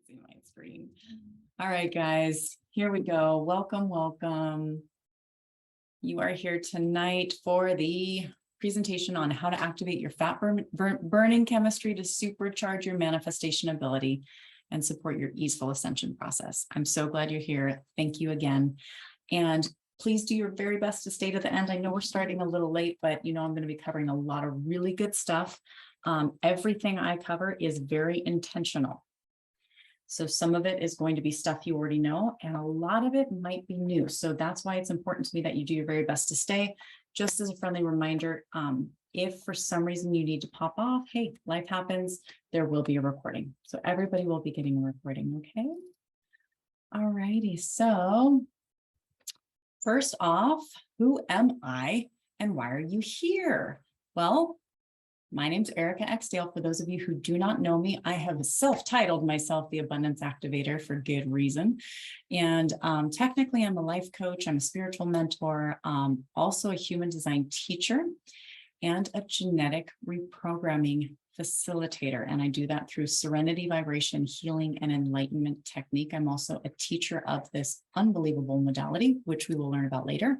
See my screen. All right, guys, here we go. Welcome, welcome. You are here tonight for the presentation on how to activate your fat burning chemistry to supercharge your manifestation ability and support your easeful ascension process. I'm so glad you're here. Thank you again. And please do your very best to stay to the end. I know we're starting a little late, but you know I'm going to be covering a lot of really good stuff. Everything I cover is very intentional. So some of it is going to be stuff you already know, and a lot of it might be new. So that's why it's important to me that you do your very best to stay. Just as a friendly reminder, if for some reason you need to pop off, hey, life happens, there will be a recording. So everybody will be getting a recording, okay? All righty, so first off, who am I and why are you here? Well, my name's Erica Xdale. For those of you who do not know me, I have self-titled myself the Abundance Activator for good reason. And technically, I'm a life coach. I'm a spiritual mentor, also a human design teacher, and a genetic reprogramming facilitator. And I do that through serenity, vibration, healing, and enlightenment technique. I'm also a teacher of this unbelievable modality, which we will learn about later.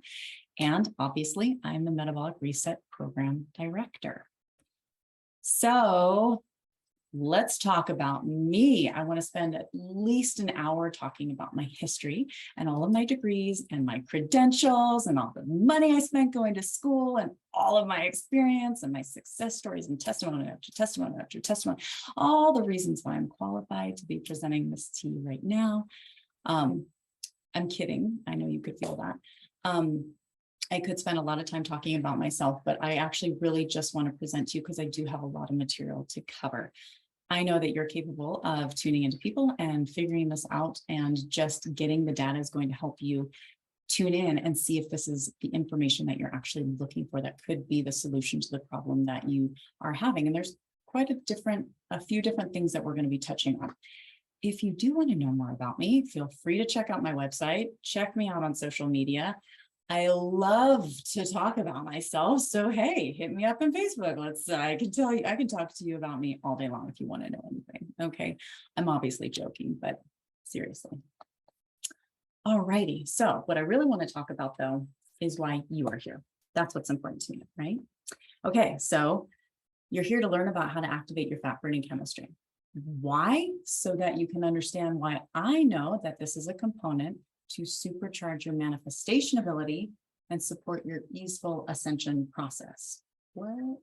And obviously, I'm the Metabolic Reset Program Director. So let's talk about me. I want to spend at least an hour talking about my history and all of my degrees and my credentials and all the money I spent going to school and all of my experience and my success stories and testimony after testimony after testimony, all the reasons why I'm qualified to be presenting this to you right now. I'm kidding. I know you could feel that. I could spend a lot of time talking about myself, but I actually really just want to present to you because I do have a lot of material to cover. I know that you're capable of tuning into people and figuring this out, and just getting the data is going to help you tune in and see if this is the information that you're actually looking for that could be the solution to the problem that you are having. And there's quite a few different things that we're going to be touching on. If you do want to know more about me, feel free to check out my website, check me out on social media. I love to talk about myself. So, hey, hit me up on Facebook. I can talk to you about me all day long if you want to know anything. Okay. I'm obviously joking, but seriously. All righty. So what I really want to talk about though, is why you are here. That's what's important to me, right? Okay. So you're here to learn about how to activate your fat burning chemistry. Why? So that you can understand why I know that this is a component to supercharge your manifestation ability and support your easeful ascension process. What?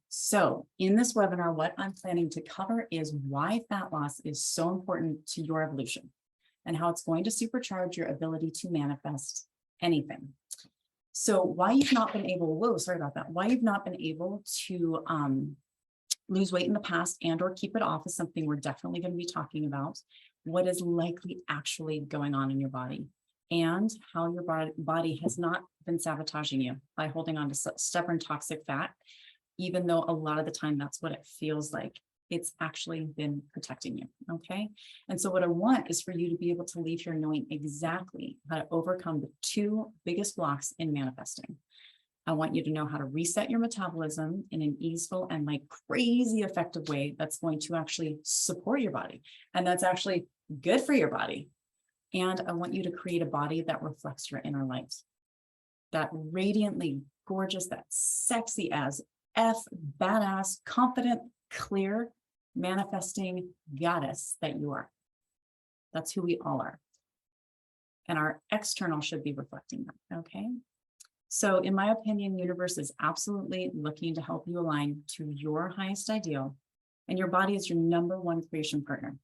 So in this webinar, what I'm planning to cover is why fat loss is so important to your evolution and how it's going to supercharge your ability to manifest anything. So why you've not been able, why you've not been able to lose weight in the past and or keep it off is something we're definitely going to be talking about. What is likely actually going on in your body, and how your body has not been sabotaging you by holding on to stubborn toxic fat, even though a lot of the time that's what it feels like. It's actually been protecting you, okay? And so what I want is for you to be able to leave here knowing exactly how to overcome the two biggest blocks in manifesting. I want you to know how to reset your metabolism in an easeful and like crazy effective way that's going to actually support your body. And that's actually good for your body. And I want you to create a body that reflects your inner light. That radiantly gorgeous, that sexy as F, badass, confident, clear, manifesting goddess that you are. That's who we all are. And our external should be reflecting that, okay? So in my opinion, universe is absolutely looking to help you align to your highest ideal, and your body is your number one creation partner.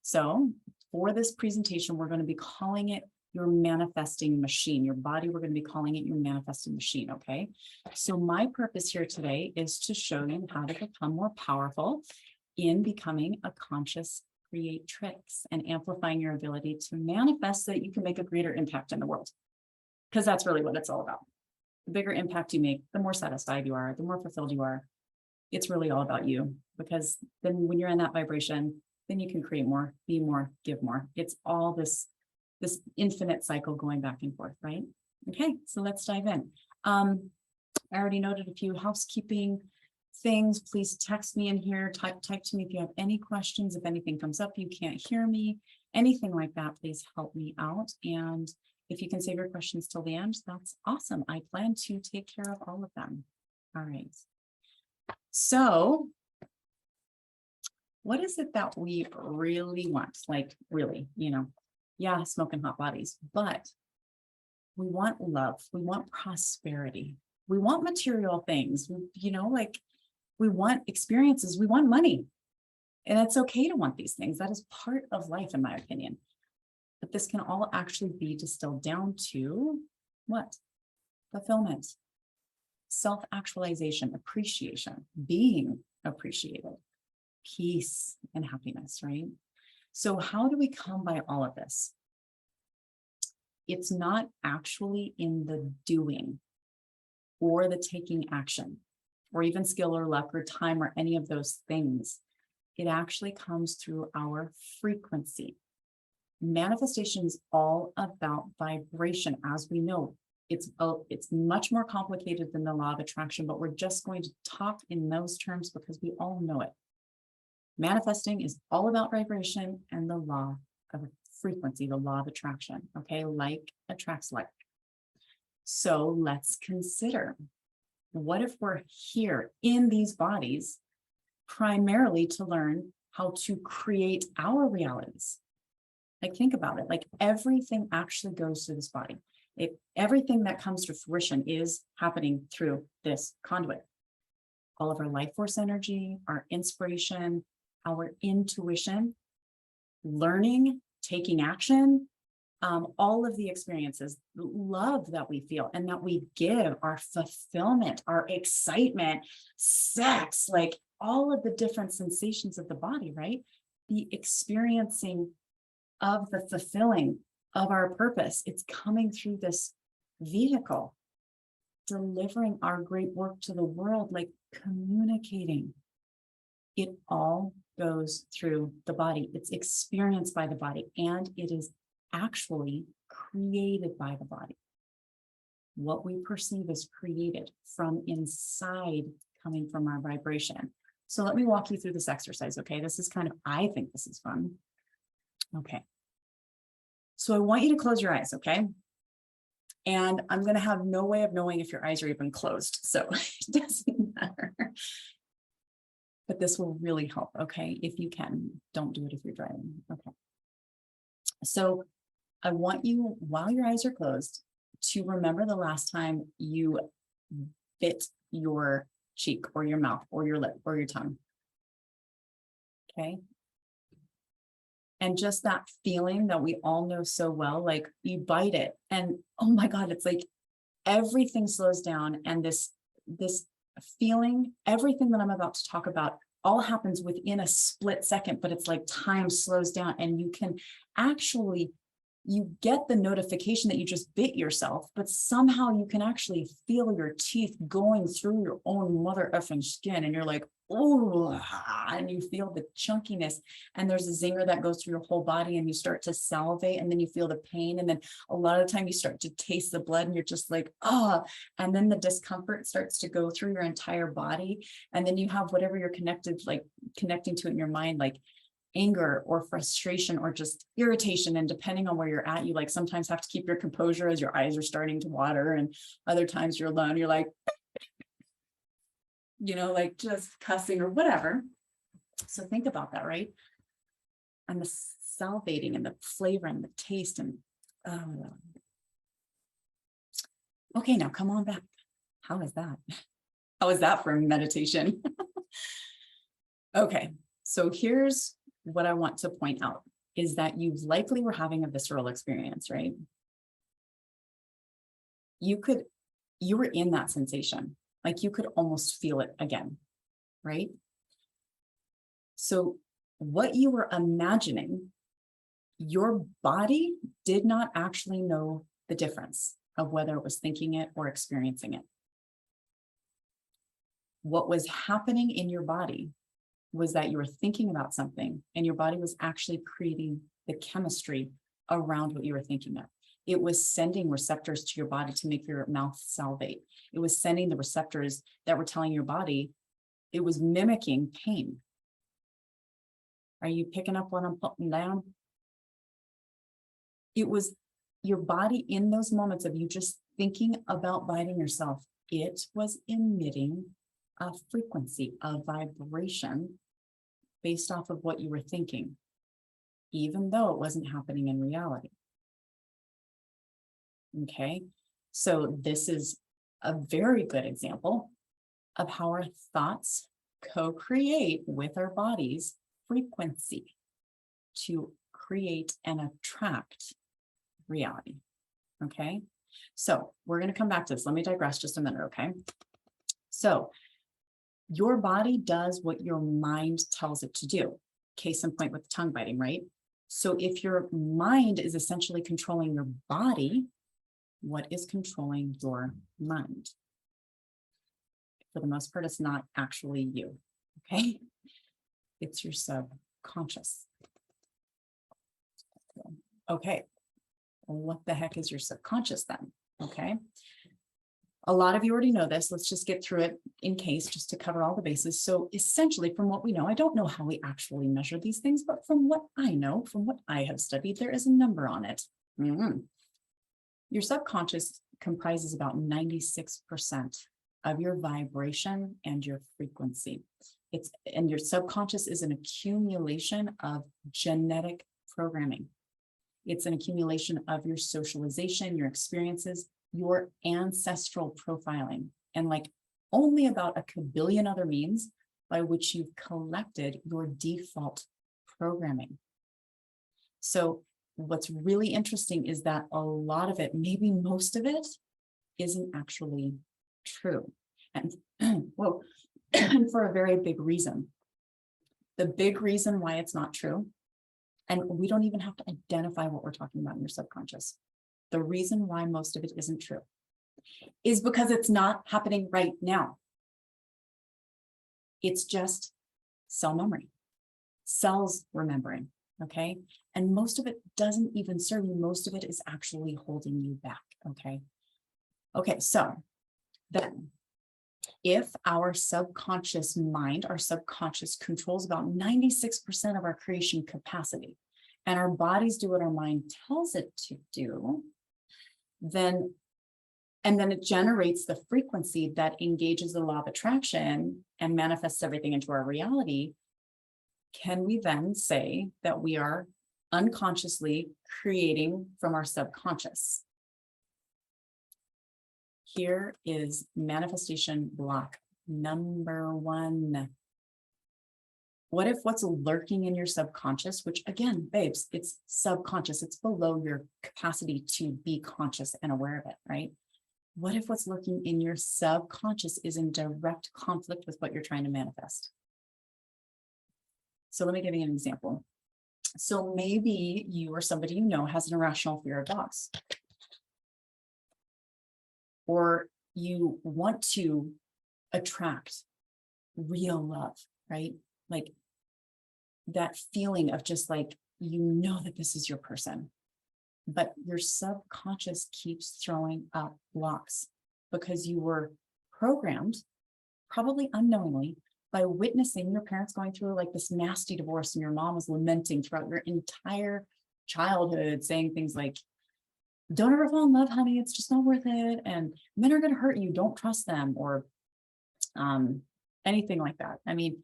So for this presentation, we're going to be calling it your manifesting machine. Your body, we're going to be calling it your manifesting machine, okay? So my purpose here today is to show you how to become more powerful in becoming a conscious creatrix and amplifying your ability to manifest so that you can make a greater impact in the world. Because that's really what it's all about. The bigger impact you make, the more satisfied you are, the more fulfilled you are. It's really all about you, because then when you're in that vibration, then you can create more, be more, give more. It's all this infinite cycle going back and forth, right? Okay, so let's dive in. I already noted a few housekeeping things, please text me in here, type to me if you have any questions, if anything comes up, you can't hear me, anything like that, please help me out. And if you can save your questions till the end, that's awesome. I plan to take care of all of them. All right. So what is it that we really want? Like really, yeah, smoking hot bodies, but we want love. We want prosperity. We want material things, like we want experiences. We want money. And it's okay to want these things. That is part of life, in my opinion. But this can all actually be distilled down to what? Fulfillment, self-actualization, appreciation, being appreciated, peace, and happiness, right? So how do we come by all of this? It's not actually in the doing or the taking action, or even skill or luck or time or any of those things. It actually comes through our frequency. Manifestation is all about vibration. As we know, it's much more complicated than the law of attraction, but we're just going to talk in those terms because we all know it. Manifesting is all about vibration and the law of frequency, the law of attraction. Okay, like attracts like. So let's consider, what if we're here in these bodies primarily to learn how to create our realities? Like, think about it. Like, everything actually goes through this body. Everything that comes to fruition is happening through this conduit. All of our life force energy, our inspiration, our intuition, learning, taking action, all of the experiences, love that we feel and that we give, our fulfillment, our excitement, sex, like all of the different sensations of the body, right? The experiencing of the fulfilling of our purpose, it's coming through this vehicle, delivering our great work to the world, like communicating. It all goes through the body. It's experienced by the body, and it is actually created by the body. What we perceive is created from inside, coming from our vibration. So let me walk you through this exercise, okay? This is I think this is fun. Okay. So I want you to close your eyes, okay? And I'm going to have no way of knowing if your eyes are even closed, so it doesn't matter. But this will really help, okay? If you can, don't do it if you're driving, okay? So I want you, while your eyes are closed, to remember the last time you bit your cheek or your mouth or your lip or your tongue, okay? And just that feeling that we all know so well, like you bite it and oh my God, it's like everything slows down, and this feeling, everything that I'm about to talk about all happens within a split second, but it's like time slows down and you can actually, you get the notification that you just bit yourself, but somehow you can actually feel your teeth going through your own mother effing skin, and you're like, oh, and you feel the chunkiness, and there's a zinger that goes through your whole body, and you start to salivate, and then you feel the pain, and then a lot of the time you start to taste the blood, and you're just like, oh, and then the discomfort starts to go through your entire body, and then you have whatever you're connecting to in your mind, like anger or frustration or just irritation. And depending on where you're at, you like sometimes have to keep your composure as your eyes are starting to water, and other times you're alone, you're like, like just cussing or whatever. So think about that, right? And the salivating and the flavor and the taste and okay, now come on back. How is that? How is that for meditation? Okay, so here's what I want to point out is that you likely were having a visceral experience, right? You were in that sensation, like you could almost feel it again, right? So what you were imagining, your body did not actually know the difference of whether it was thinking it or experiencing it. What was happening in your body was that you were thinking about something, and your body was actually creating the chemistry around what you were thinking of. It was sending receptors to your body to make your mouth salivate. It was sending the receptors that were telling your body, It was mimicking pain. Are you picking up what I'm putting down? It was your body in those moments of you just thinking about biting yourself. It was emitting a frequency, a vibration based off of what you were thinking, even though it wasn't happening in reality. Okay, so this is a very good example of how our thoughts co-create with our body's frequency to create and attract reality. Okay, so we're going to come back to this. Let me digress just a minute. Okay, so your body does what your mind tells it to do. Case in point with tongue biting, right? So if your mind is essentially controlling your body, what is controlling your mind? For the most part, it's not actually you, okay? It's your subconscious. Okay, well, what the heck is your subconscious then, okay? A lot of you already know this. Let's just get through it in case, just to cover all the bases. So essentially, from what we know, I don't know how we actually measure these things, but from what I know, from what I have studied, there is a number on it. Your subconscious comprises about 96% of your vibration and your frequency. And your subconscious is an accumulation of genetic programming. It's an accumulation of your socialization, your experiences, your ancestral profiling, and like only about a kabillion other means by which you've collected your default programming. So what's really interesting is that a lot of it, maybe most of it, isn't actually true. And well, and for a very big reason. The big reason why it's not true, and we don't even have to identify what we're talking about in your subconscious. The reason why most of it isn't true is because it's not happening right now. It's just cell memory, cells remembering, okay? And most of it doesn't even serve you. Most of it is actually holding you back, okay? Okay, so then if our subconscious mind, our subconscious controls about 96% of our creation capacity, and our bodies do what our mind tells it to do, then it generates the frequency that engages the law of attraction and manifests everything into our reality. Can we then say that we are unconsciously creating from our subconscious? Here is manifestation block number 1. What if what's lurking in your subconscious, which again, babes, it's subconscious, it's below your capacity to be conscious and aware of it, right? What if what's lurking in your subconscious is in direct conflict with what you're trying to manifest? So let me give you an example. So maybe you or somebody you know has an irrational fear of dogs. Or you want to attract real love, right? Like that feeling of just like, you know that this is your person, but your subconscious keeps throwing up blocks because you were programmed, probably unknowingly, by witnessing your parents going through like this nasty divorce, and your mom was lamenting throughout your entire childhood, saying things like, don't ever fall in love, honey, it's just not worth it, and men are going to hurt you, don't trust them, or anything like that. I mean,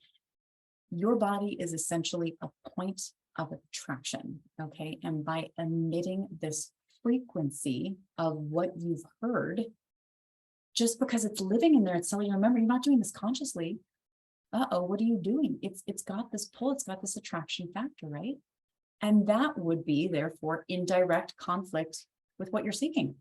your body is essentially a point of attraction, okay? And by emitting this frequency of what you've heard, just because it's living in there, it's telling you, remember, you're not doing this consciously. What are you doing? It's got this pull, it's got this attraction factor, right? And that would be, therefore, in direct conflict with what you're seeking.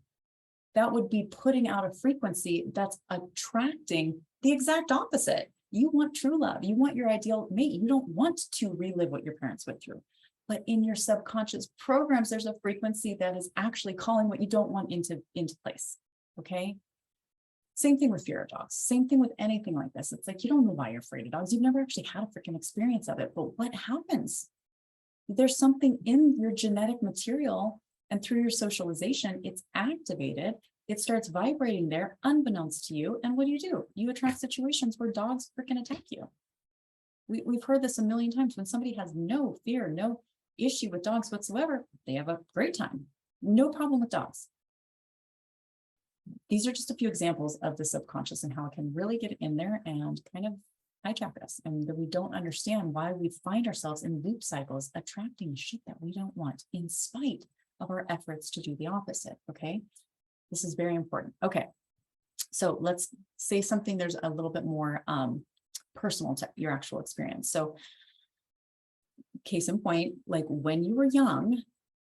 That would be putting out a frequency that's attracting the exact opposite. You want true love. You want your ideal mate. You don't want to relive what your parents went through. But in your subconscious programs, there's a frequency that is actually calling what you don't want into place, okay? Same thing with fear of dogs. Same thing with anything like this. It's like, you don't know why you're afraid of dogs. You've never actually had a freaking experience of it. But what happens? There's something in your genetic material, and through your socialization, it's activated it starts vibrating there unbeknownst to you. And what do? You attract situations where dogs freaking attack you. We've heard this a million times. When somebody has no fear, no issue with dogs whatsoever, they have a great time. No problem with dogs. These are just a few examples of the subconscious and how it can really get in there and kind of hijack us, and that we don't understand why we find ourselves in loop cycles attracting shit that we don't want in spite of our efforts to do the opposite. Okay, this is very important. Okay, so let's say something there's a little bit more personal to your actual experience. So case in point, like when you were young,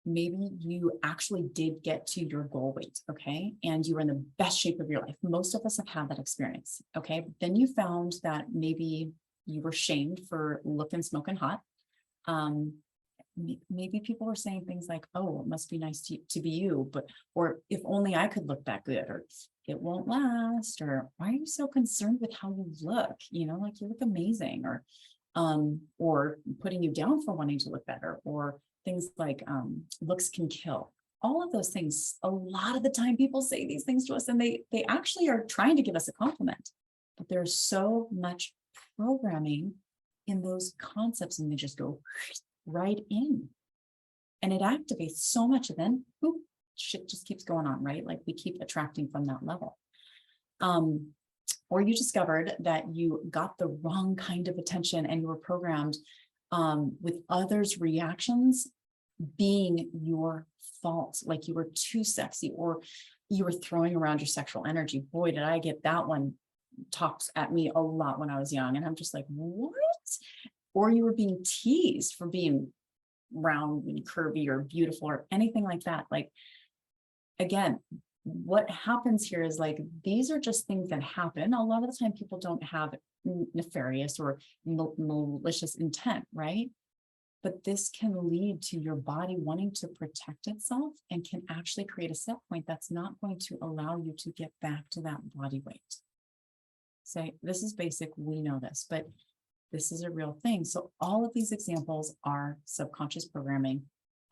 maybe you actually did get to your goal weight, okay? And you were in the best shape of your life. Most of us have had that experience, okay? Then you found that maybe you were shamed for looking, smoking hot. Maybe people were saying things like, oh, it must be nice to be you, but, or if only I could look that good, or it won't last, or why are you so concerned with how you look? You know, like you look amazing, or putting you down for wanting to look better, or things like looks can kill. All of those things, a lot of the time people say these things to us and they actually are trying to give us a compliment, but there's so much programming in those concepts and they just go right in and it activates so much, and then boop, shit just keeps going on, right? Like we keep attracting from that level. Or you discovered that you got the wrong kind of attention and you were programmed with others' reactions being your fault, like you were too sexy, or you were throwing around your sexual energy. Boy, did I get that one talked at me a lot when I was young. And I'm just like, what? Or you were being teased for being round and curvy or beautiful or anything like that. Like, again, what happens here is like, these are just things that happen. A lot of the time people don't have nefarious or malicious intent, right? But this can lead to your body wanting to protect itself and can actually create a set point that's not going to allow you to get back to that body weight. So this is basic, we know this, but this is a real thing. So all of these examples are subconscious programming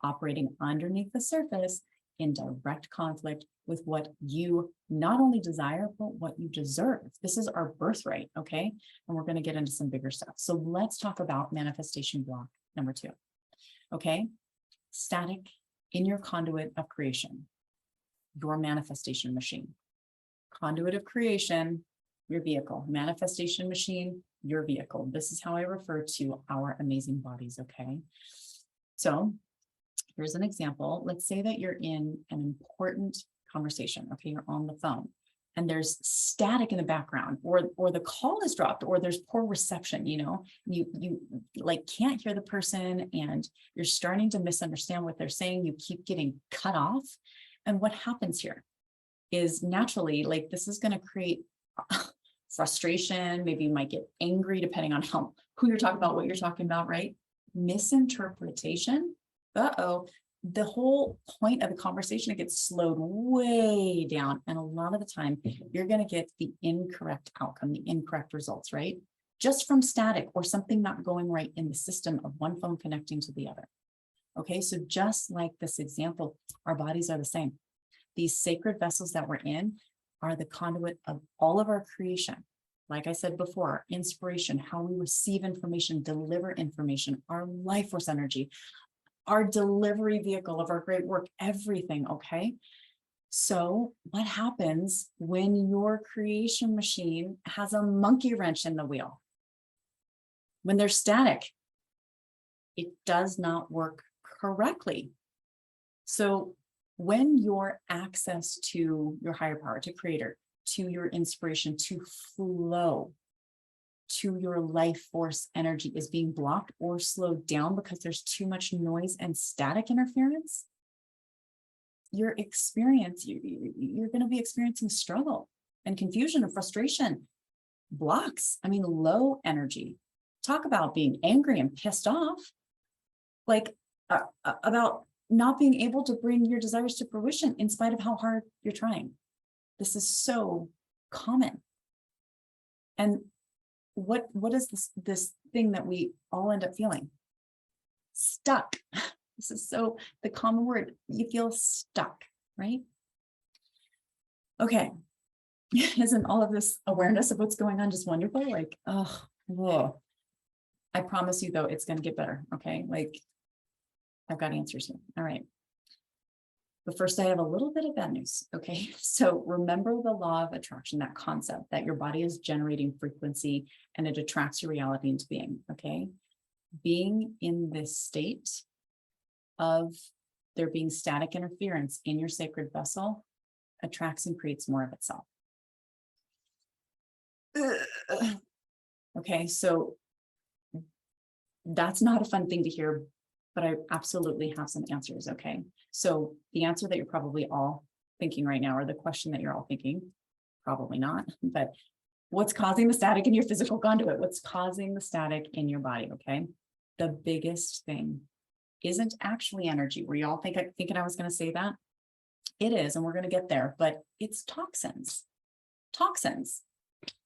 operating underneath the surface in direct conflict with what you not only desire, but what you deserve. This is our birthright, okay? And we're going to get into some bigger stuff. So let's talk about manifestation block number 2, okay? Static in your conduit of creation, your manifestation machine. Conduit of creation, your vehicle. Manifestation machine, your vehicle. This is how I refer to our amazing bodies, okay? So here's an example. Let's say that you're in an important conversation, okay? You're on the phone and there's static in the background, or the call is dropped, or there's poor reception, you know, you like can't hear the person and you're starting to misunderstand what they're saying. You keep getting cut off. And what happens here is naturally, like this is going to create frustration. Maybe you might get angry depending on who you're talking about, what you're talking about, right? Misinterpretation. The whole point of the conversation, it gets slowed way down. And a lot of the time you're going to get the incorrect outcome, the incorrect results, right? Just from static or something not going right in the system of one phone connecting to the other. Okay, so just like this example, our bodies are the same. These sacred vessels that we're in are the conduit of all of our creation. Like I said before, inspiration, how we receive information, deliver information, our life force energy, our delivery vehicle of our great work, everything, okay? So what happens when your creation machine has a monkey wrench in the wheel? When they're static, it does not work correctly. So when your access to your higher power, to creator, to your inspiration, to flow, to your life force energy is being blocked or slowed down because there's too much noise and static interference, your experience, you're going to be experiencing struggle and confusion and frustration, blocks. I mean, low energy. Talk about being angry and pissed off, like about not being able to bring your desires to fruition in spite of how hard you're trying. This is so common. And what is this thing that we all end up feeling? Stuck. This is so the common word. You feel stuck, right? Okay. Isn't all of this awareness of what's going on just wonderful? Like, oh, whoa. I promise you though, it's going to get better. Okay. Like I've got answers here. All right. But first I have a little bit of bad news. Okay. So remember the law of attraction, that concept that your body is generating frequency and it attracts your reality into being. Okay. Being in this state of there being static interference in your sacred vessel attracts and creates more of itself. Okay, so that's not a fun thing to hear, but I absolutely have some answers. Okay, so the answer that you're probably all thinking right now, or the question that you're all thinking, probably not, but what's causing the static in your physical conduit? What's causing the static in your body? Okay, the biggest thing isn't actually energy. Were you all thinking I was going to say that? It is, and we're going to get there, but it's toxins. Toxins.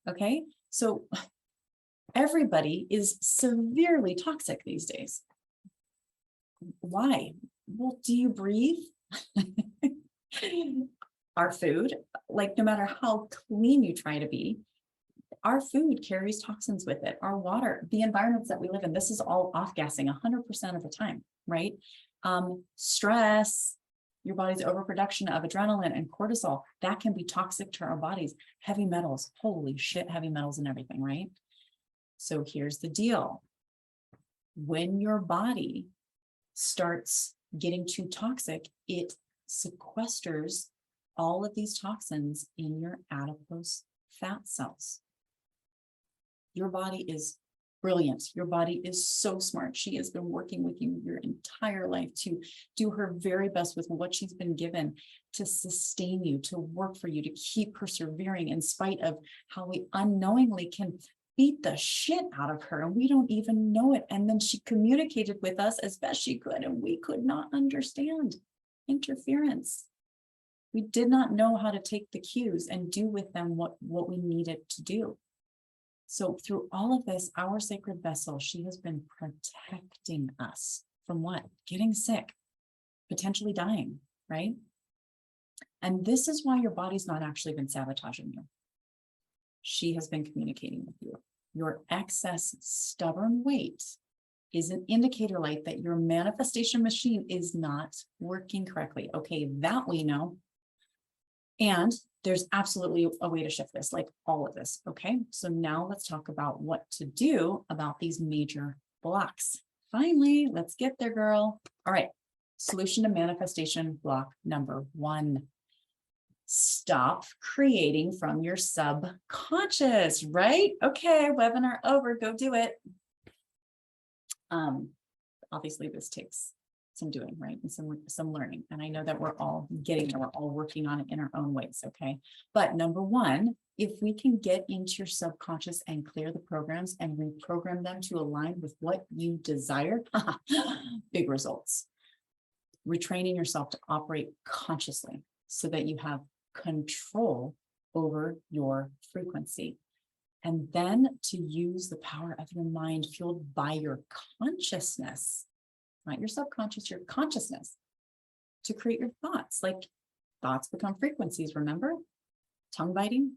Okay, so everybody is severely toxic these days. Why? Well, do you breathe? Our food, like no matter how clean you try to be, our food carries toxins with it. Our water, the environments that we live in, this is all off-gassing 100% of the time, right? Stress, your body's overproduction of adrenaline and cortisol, that can be toxic to our bodies. Heavy metals, holy shit, heavy metals and everything, right? So here's the deal. When your body starts getting too toxic, it sequesters all of these toxins in your adipose fat cells. Your body is brilliant. Your body is so smart. She has been working with you your entire life to do her very best with what she's been given to sustain you, to work for you, to keep persevering in spite of how we unknowingly can beat the shit out of her and we don't even know it. And then she communicated with us as best she could and we could not understand interference. We did not know how to take the cues and do with them what we needed to do. So through all of this, our sacred vessel, she has been protecting us from what? Getting sick, potentially dying, right? And this is why your body's not actually been sabotaging you. She has been communicating with you. Your excess stubborn weight is an indicator light that your manifestation machine is not working correctly. Okay, that we know. And there's absolutely a way to shift this, like all of this. Okay, so now let's talk about what to do about these major blocks. Finally, let's get there, girl. All right, solution to manifestation block number 1. Stop creating from your subconscious, right? Okay, webinar over, go do it. Obviously this takes some doing, right? And some learning. And I know that we're all getting there, we're all working on it in our own ways, okay? But number 1, if we can get into your subconscious and clear the programs and reprogram them to align with what you desire, big results. Retraining yourself to operate consciously so that you have control over your frequency. And then to use the power of your mind fueled by your consciousness, not your subconscious, your consciousness, to create your thoughts. Like thoughts become frequencies, remember? Tongue biting.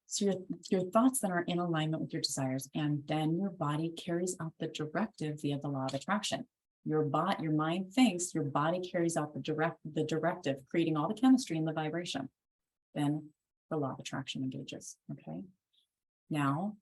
So your thoughts then are in alignment with your desires, and then your body carries out the directive via the law of attraction. Your mind thinks, your body carries out the directive, creating all the chemistry and the vibration. Then the law of attraction engages. Okay. Now,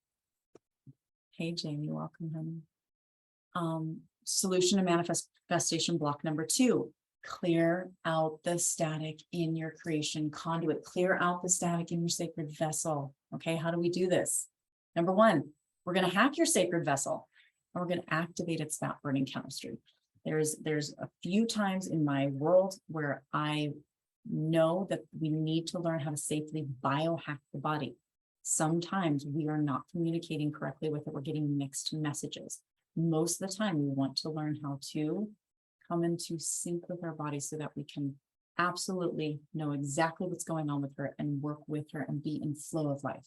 hey Jamie, welcome, honey. Solution to manifestation block number 2. Clear out the static in your creation conduit. Clear out the static in your sacred vessel. Okay, how do we do this? Number 1, we're going to hack your sacred vessel and we're going to activate its fat burning chemistry. There's a few times in my world where I know that we need to learn how to safely biohack the body. Sometimes we are not communicating correctly with it. We're getting mixed messages. Most of the time, we want to learn how to come into sync with our body so that we can absolutely know exactly what's going on with her and work with her and be in flow of life.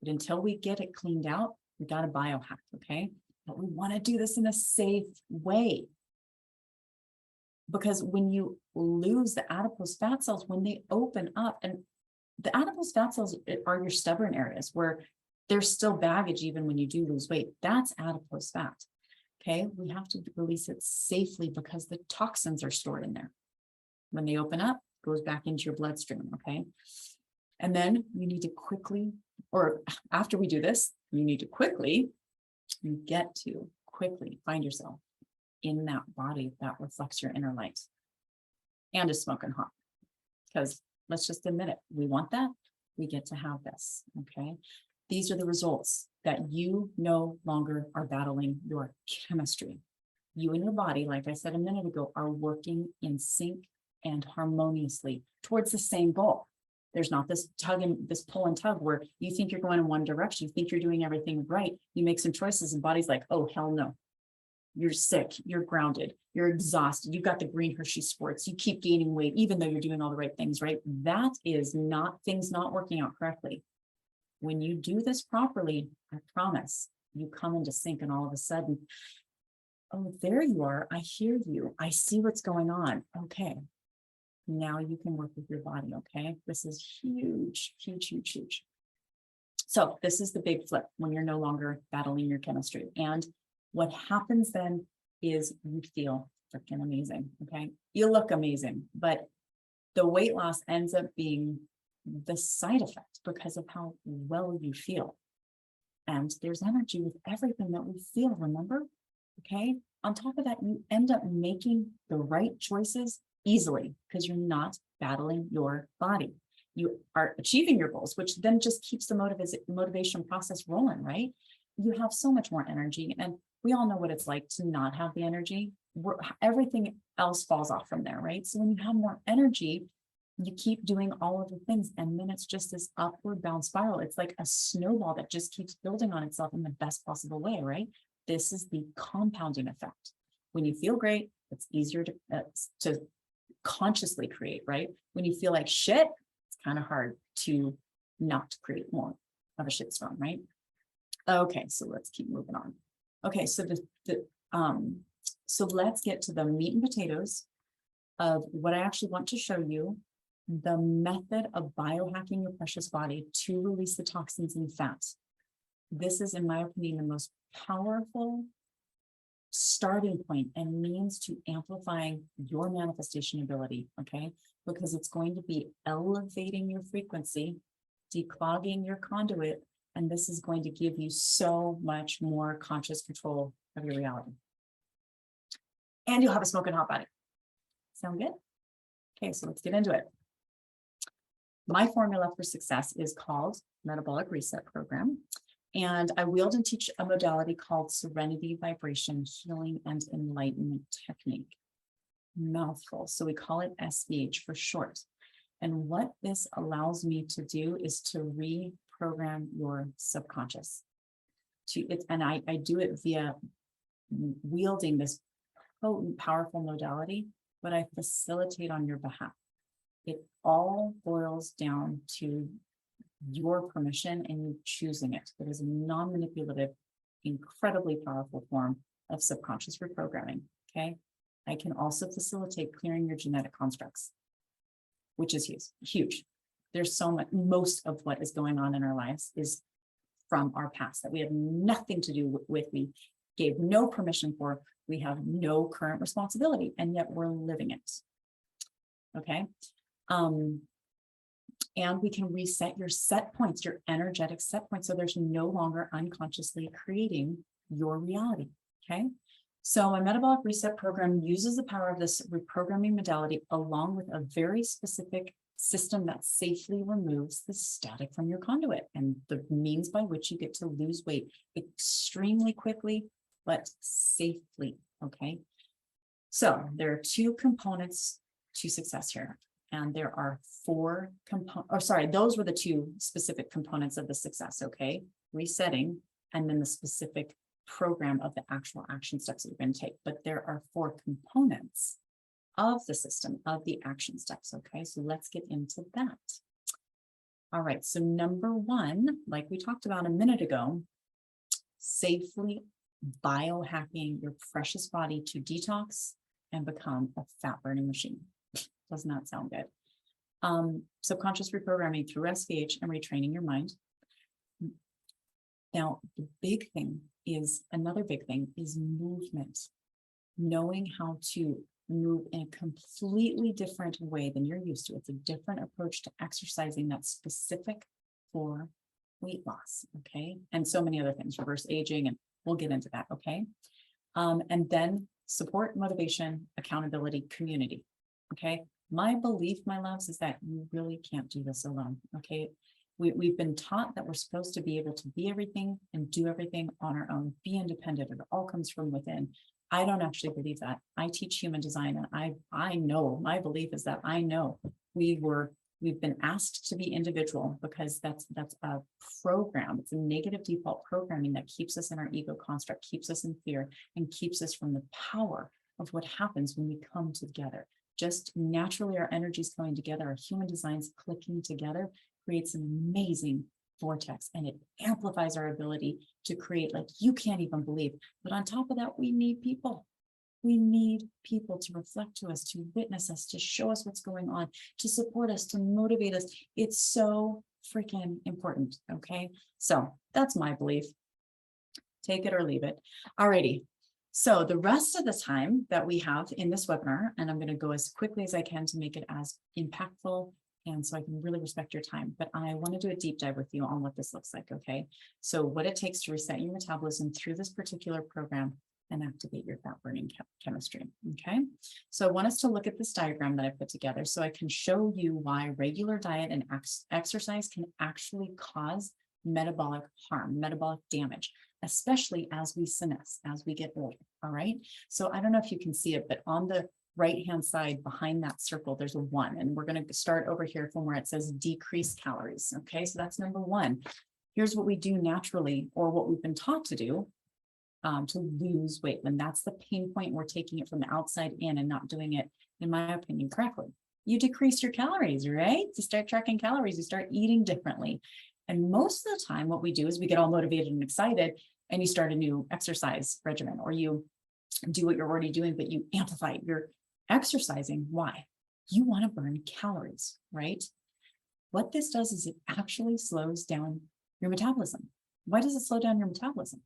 But until we get it cleaned out, we got to biohack, okay? But we want to do this in a safe way. Because when you lose the adipose fat cells, when they open up, and the adipose fat cells are your stubborn areas where there's still baggage even when you do lose weight. That's adipose fat. Okay, we have to release it safely because the toxins are stored in there. When they open up, it goes back into your bloodstream. Okay, and then you need to quickly, or after we do this, you need to quickly find yourself in that body that reflects your inner light and is smoking hot. Because let's just admit it, we want that, we get to have this. Okay, these are the results that you no longer are battling your chemistry. You and your body, like I said a minute ago, are working in sync and harmoniously towards the same goal. There's not this tug and this pull and tug where you think you're going in one direction, you think you're doing everything right, you make some choices and body's like, oh, hell no. You're sick, you're grounded, you're exhausted, you've got the green Hershey sports, you keep gaining weight, even though you're doing all the right things, right? That is not things not working out correctly. When you do this properly, I promise, you come into sync and all of a sudden, oh, there you are. I hear you. I see what's going on. Okay. Now you can work with your body. Okay. This is huge, huge, huge, huge. So this is the big flip when you're no longer battling your chemistry. And what happens then is you feel freaking amazing. Okay. You look amazing, but the weight loss ends up being the side effect because of how well you feel. And there's energy with everything that we feel, remember? Okay. On top of that, you end up making the right choices easily because you're not battling your body. You are achieving your goals, which then just keeps the motivation process rolling, right? You have so much more energy. And we all know what it's like to not have the energy. Everything else falls off from there, right? So when you have more energy, you keep doing all of the things, and then it's just this upward bound spiral. It's like a snowball that just keeps building on itself in the best possible way, right? This is the compounding effect. When you feel great, it's easier to consciously create, right? When you feel like shit, it's kind of hard to not create more of a shitstorm, right? Okay, so let's keep moving on. Okay, so so let's get to the meat and potatoes of what I actually want to show you, the method of biohacking your precious body to release the toxins and fats. This is, in my opinion, the most powerful starting point and means to amplifying your manifestation ability, okay? Because it's going to be elevating your frequency, declogging your conduit, and this is going to give you so much more conscious control of your reality. And you'll have a smoking hot body. Sound good? Okay, so let's get into it. My formula for success is called Metabolic Reset Program. And I wield and teach a modality called Serenity Vibration Healing and Enlightenment Technique. Mouthful. So we call it SVH for short. And what this allows me to do is to reprogram your subconscious. And I do it via wielding this potent, powerful modality, but I facilitate on your behalf. It all boils down to your permission and you choosing it. It is a non-manipulative, incredibly powerful form of subconscious reprogramming, okay? I can also facilitate clearing your genetic constructs, which is huge. There's so much, most of what is going on in our lives is from our past that we have nothing to do with, we gave no permission for, we have no current responsibility, and yet we're living it, okay? And we can reset your set points, your energetic set points, so there's no longer unconsciously creating your reality, okay? So my Metabolic Reset Program uses the power of this reprogramming modality along with a very specific system that safely removes the static from your conduit and the means by which you get to lose weight extremely quickly, but safely, okay? So there are two components to success here. And there are four components, those were the two specific components of the success, okay? Resetting, and then the specific program of the actual action steps that you're going to take. But there are four components of the system, of the action steps, okay? So let's get into that. All right, so number one, like we talked about a minute ago, safely biohacking your precious body to detox and become a fat burning machine. Does not sound good. Subconscious reprogramming through SVH and retraining your mind. Now, the big thing is, another big thing is movement. Knowing how to move in a completely different way than you're used to. It's a different approach to exercising that's specific for weight loss, okay? And so many other things, reverse aging, and we'll get into that, okay? And then support, motivation, accountability, community, okay? My belief, my loves, is that you really can't do this alone, okay? We've been taught that we're supposed to be able to be everything and do everything on our own, be independent, it all comes from within. I don't actually believe that. I teach human design, and I know, my belief is that I know we've been asked to be individual because that's a program. It's a negative default programming that keeps us in our ego construct, keeps us in fear, and keeps us from the power of what happens when we come together. Just naturally, our energies coming together, our human designs clicking together creates an amazing vortex, and it amplifies our ability to create like you can't even believe. But on top of that, we need people. We need people to reflect to us, to witness us, to show us what's going on, to support us, to motivate us. It's so freaking important, okay? So that's my belief. Take it or leave it. Alrighty. So the rest of the time that we have in this webinar, and I'm going to go as quickly as I can to make it as impactful and so I can really respect your time, but I want to do a deep dive with you on what this looks like, okay? So what it takes to reset your metabolism through this particular program and activate your fat burning chemistry, okay? So I want us to look at this diagram that I put together so I can show you why regular diet and exercise can actually cause metabolic harm, metabolic damage, especially as we senesce, as we get older, all right? So I don't know if you can see it, but on the right-hand side behind that circle, there's a 1, and we're going to start over here from where it says decrease calories. Okay, so that's number 1. Here's what we do naturally, or what we've been taught to do to lose weight. When that's the pain point, we're taking it from the outside in and not doing it, in my opinion, correctly. You decrease your calories, right? To start tracking calories, you start eating differently. And most of the time, what we do is we get all motivated and excited, and you start a new exercise regimen, or you do what you're already doing, but you amplify it. You're exercising. Why? You want to burn calories, right? What this does is it actually slows down your metabolism. Why does it slow down your metabolism?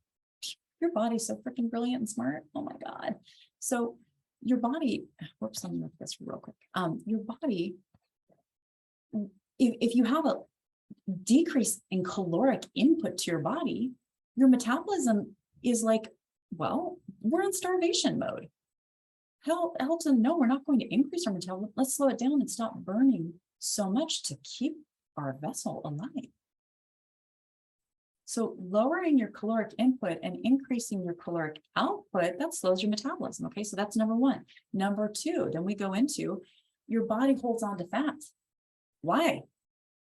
Your body's so freaking brilliant and smart. Oh my God. So your body, whoops, let me look at this real quick. Your body, if you have a decrease in caloric input to your body, your metabolism is like, well, we're in starvation mode. Hell to no, we're not going to increase our metabolism. Let's slow it down and stop burning so much to keep our vessel alive. So lowering your caloric input and increasing your caloric output, that slows your metabolism. Okay, so that's number 1. Number 2, then we go into your body holds on to fat. Why?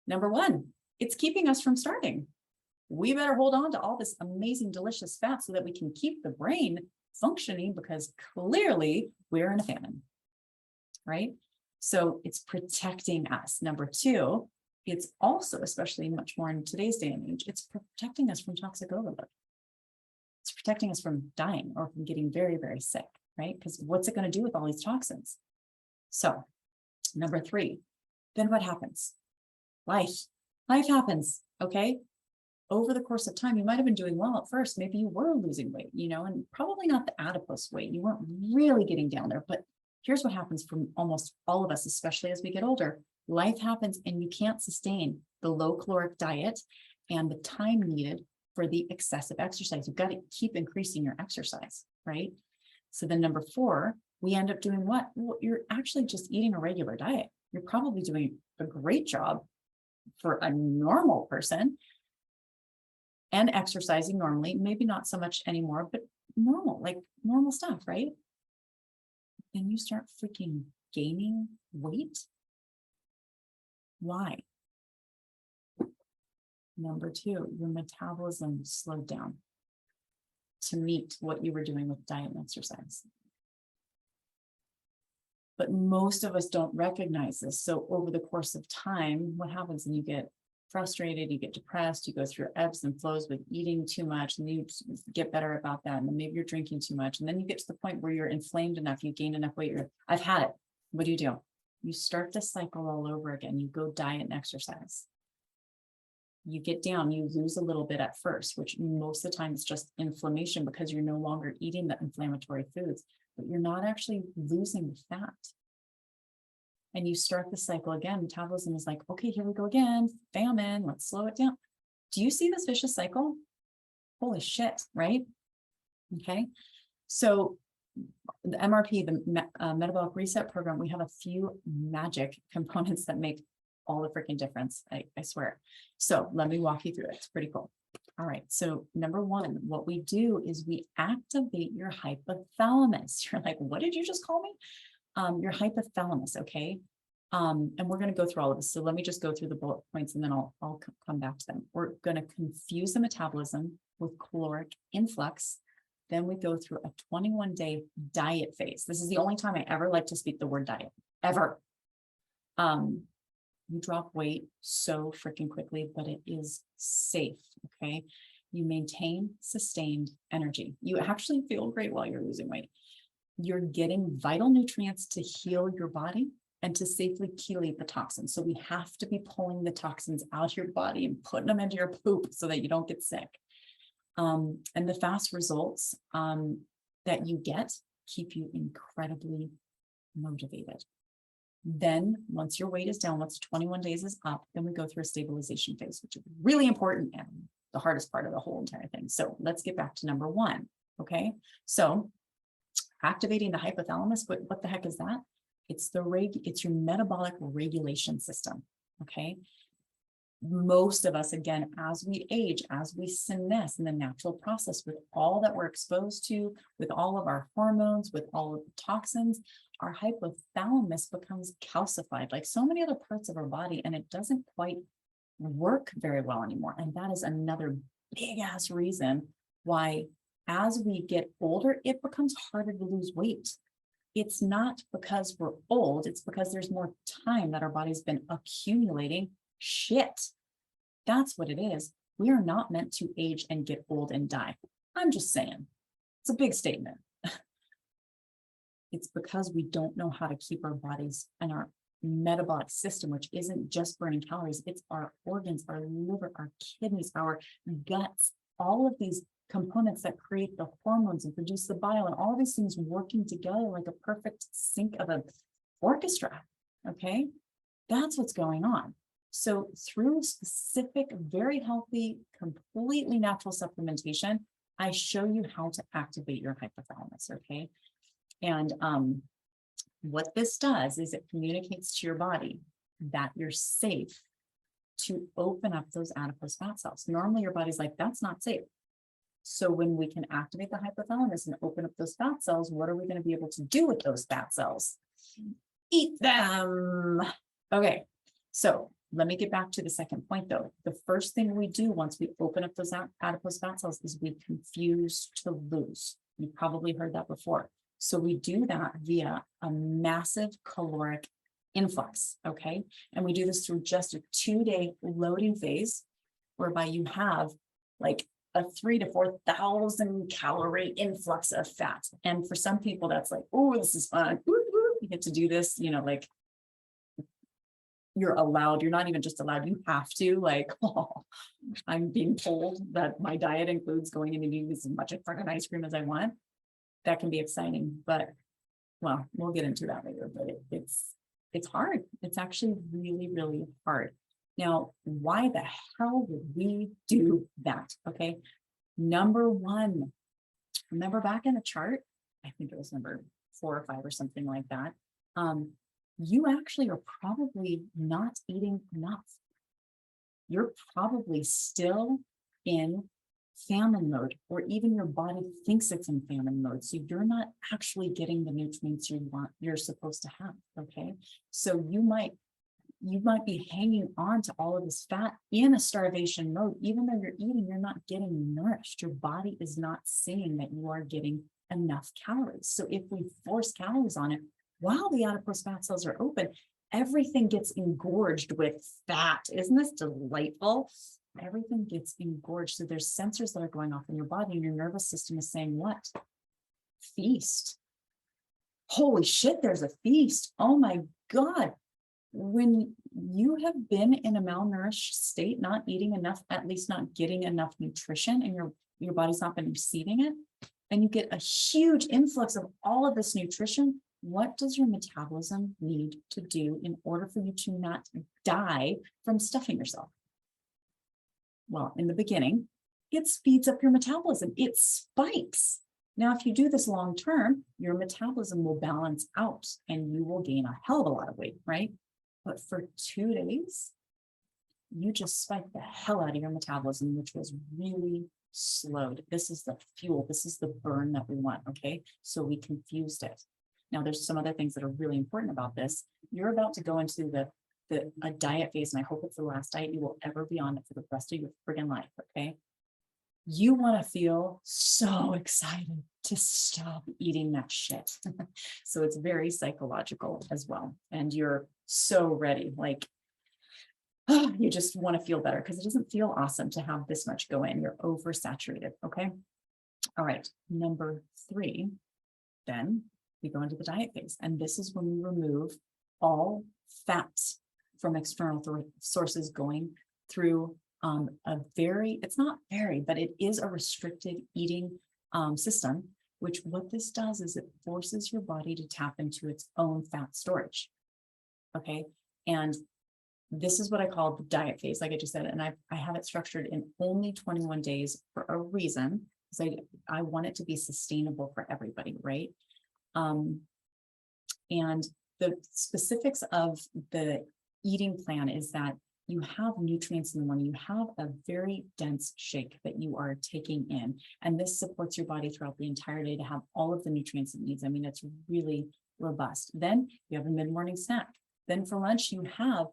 Number 1, it's keeping us from starving. We better hold on to all this amazing, delicious fat so that we can keep the brain functioning, because clearly we're in a famine, right? So it's protecting us. Number 2, it's also, especially much more in today's day and age, it's protecting us from toxic overload. It's protecting us from dying or from getting very, very sick, right? Because what's it going to do with all these toxins? So number 3, then what happens? Life happens, okay? Over the course of time, you might have been doing well at first. Maybe you were losing weight, and probably not the adipose weight. You weren't really getting down there. But here's what happens from almost all of us, especially as we get older. Life happens and you can't sustain the low caloric diet and the time needed for the excessive exercise. You've got to keep increasing your exercise, right? So then number 4, we end up doing what? Well, you're actually just eating a regular diet. You're probably doing a great job for a normal person, and exercising normally, maybe not so much anymore, but normal, like normal stuff, right? And you start freaking gaining weight. Why? Number 2, your metabolism slowed down to meet what you were doing with diet and exercise. But most of us don't recognize this. So over the course of time, what happens? And you get frustrated, you get depressed, you go through ebbs and flows with eating too much, and you get better about that. And then maybe you're drinking too much. And then you get to the point where you're inflamed enough, you gain enough weight. I've had it. What do? You start the cycle all over again. You go diet and exercise. You get down, you lose a little bit at first, which most of the time is just inflammation because you're no longer eating the inflammatory foods, but you're not actually losing the fat. And you start the cycle again. Metabolism is like, okay, here we go again. Famine, let's slow it down. Do you see this vicious cycle? Holy shit, right? Okay. So the MRP, the Metabolic Reset Program, we have a few magic components that make all the freaking difference. I swear. So let me walk you through it. It's pretty cool. All right. So number one, what we do is we activate your hypothalamus. You're like, what did you just call me? Your hypothalamus. Okay. And we're going to go through all of this. So let me just go through the bullet points and then I'll come back to them. We're going to confuse the metabolism with caloric influx. Then we go through a 21-day diet phase. This is the only time I ever like to speak the word diet, ever. You drop weight so freaking quickly, but it is safe, okay? You maintain sustained energy. You actually feel great while you're losing weight. You're getting vital nutrients to heal your body and to safely chelate the toxins. So we have to be pulling the toxins out of your body and putting them into your poop so that you don't get sick. And the fast results that you get keep you incredibly motivated. Then once your weight is down, once 21 days is up, then we go through a stabilization phase, which is really important and the hardest part of the whole entire thing. So let's get back to number one. Okay. So activating the hypothalamus, what the heck is that? It's your metabolic regulation system. Okay. Most of us, again, as we age, as we senesce in the natural process with all that we're exposed to, with all of our hormones, with all of the toxins, our hypothalamus becomes calcified like so many other parts of our body, and it doesn't quite work very well anymore. And that is another big ass reason why as we get older, it becomes harder to lose weight. It's not because we're old, it's because there's more time that our body's been accumulating shit. That's what it is. We are not meant to age and get old and die. I'm just saying. It's a big statement. It's because we don't know how to keep our bodies and our metabolic system, which isn't just burning calories. It's our organs, our liver, our kidneys, our guts, all of these components that create the hormones and produce the bile and all these things working together like a perfect sync of an orchestra. Okay. That's what's going on. So through specific, very healthy, completely natural supplementation, I show you how to activate your hypothalamus, okay? And what this does is it communicates to your body that you're safe to open up those adipose fat cells. Normally your body's like, that's not safe. So when we can activate the hypothalamus and open up those fat cells, what are we going to be able to do with those fat cells? Eat them. Okay, so let me get back to the second point though. The first thing we do once we open up those adipose fat cells is we confuse to lose. You've probably heard that before. So we do that via a massive caloric influx, okay? And we do this through just a 2-day loading phase, whereby you have like a 3,000 to 4,000 calorie influx of fat. And for some people, that's like, oh, this is fun. You get to do this, you know, like you're allowed, you're not even just allowed, you have to, like, oh, I'm being told that my diet includes going and eating as much fucking ice cream as I want. That can be exciting, but well, we'll get into that later, but it's hard. It's actually really, really hard. Now, why the hell would we do that? Okay. Number one, remember back in the chart, I think it was number 4 or 5 or something like that. You actually are probably not eating enough. You're probably still in famine mode, or even your body thinks it's in famine mode. So you're not actually getting the nutrients you're supposed to have. Okay. So you might be hanging on to all of this fat in a starvation mode. Even though you're eating, you're not getting nourished. Your body is not saying that you are getting enough calories. So if we force calories on it while the adipose fat cells are open, everything gets engorged with fat. Isn't this delightful? Everything gets engorged. So there's sensors that are going off in your body, and your nervous system is saying what? Feast. holy shit, there's a feast. Oh my God. When you have been in a malnourished state, not eating enough, at least not getting enough nutrition, and your body's not been receiving it, and you get a huge influx of all of this nutrition, what does your metabolism need to do in order for you to not die from stuffing yourself? Well, in the beginning, it speeds up your metabolism. It spikes. Now, if you do this long term, your metabolism will balance out and you will gain a hell of a lot of weight, right? But for 2 days, you just spiked the hell out of your metabolism, which was really slowed. This is the fuel. This is the burn that we want, okay? So we confused it. Now, there's some other things that are really important about this. You're about to go into a diet phase, and I hope it's the last diet you will ever be on it for the rest of your friggin' life, okay? You want to feel so excited to stop eating that shit. So it's very psychological as well. And you're so ready, like, oh, you just want to feel better because it doesn't feel awesome to have this much go in. You're oversaturated, okay? All right, number 3, then we go into the diet phase. And this is when we remove all fats from external sources going through it's not very, but it is a restricted eating system, which what this does is it forces your body to tap into its own fat storage. Okay. And this is what I call the diet phase, like I just said, and I have it structured in only 21 days for a reason, because I want it to be sustainable for everybody, right? And the specifics of the eating plan is that you have nutrients in the morning. You have a very dense shake that you are taking in, and this supports your body throughout the entire day to have all of the nutrients it needs. I mean, it's really robust. Then you have a mid-morning snack. Then for lunch, you have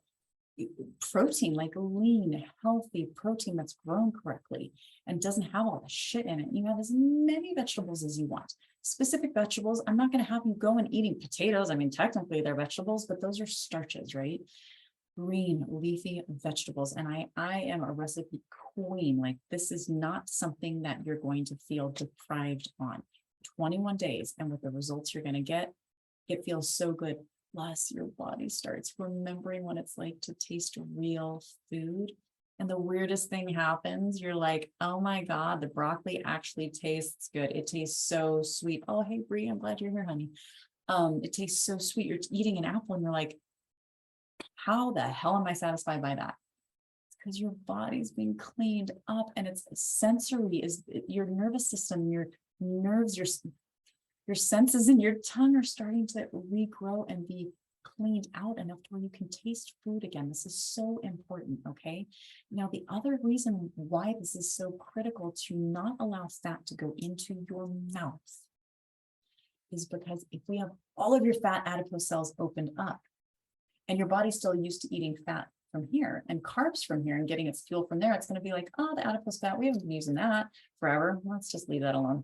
protein, like lean, healthy protein that's grown correctly and doesn't have all the shit in it. You have as many vegetables as you want. Specific vegetables, I'm not going to have you go and eating potatoes. I mean, technically they're vegetables, but those are starches, right? Green leafy vegetables. And I am a recipe queen. Like, this is not something that you're going to feel deprived on. 21 days, and with the results you're going to get, it feels so good. Plus, your body starts remembering what it's like to taste real food. And the weirdest thing happens. You're like, oh my God, the broccoli actually tastes good. It tastes so sweet. Oh, hey, Brie, I'm glad you're here, honey. It tastes so sweet. You're eating an apple and you're like, how the hell am I satisfied by that? It's because your body's being cleaned up, and it's sensory, is your nervous system, your nerves, your senses in your tongue are starting to regrow and be cleaned out enough to where you can taste food again. This is so important, okay? Now, the other reason why this is so critical to not allow fat to go into your mouth is because if we have all of your fat adipose cells opened up, and your body's still used to eating fat from here and carbs from here and getting its fuel from there, it's going to be like, oh, the adipose fat, we haven't been using that forever. Let's just leave that alone.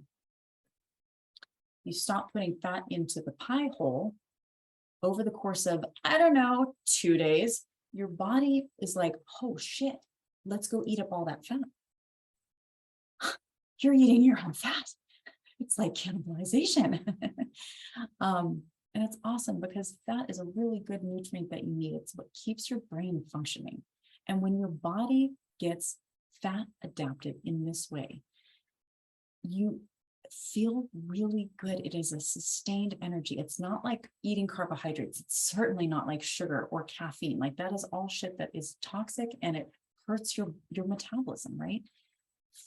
You stop putting fat into the pie hole over the course of, I don't know, 2 days, your body is like, oh shit, let's go eat up all that fat. You're eating your own fat. It's like cannibalization. And it's awesome because fat is a really good nutrient that you need. It's what keeps your brain functioning. And when your body gets fat adapted in this way, you feel really good. It is a sustained energy. It's not like eating carbohydrates. It's certainly not like sugar or caffeine. Like, that is all shit that is toxic and it hurts your metabolism, right?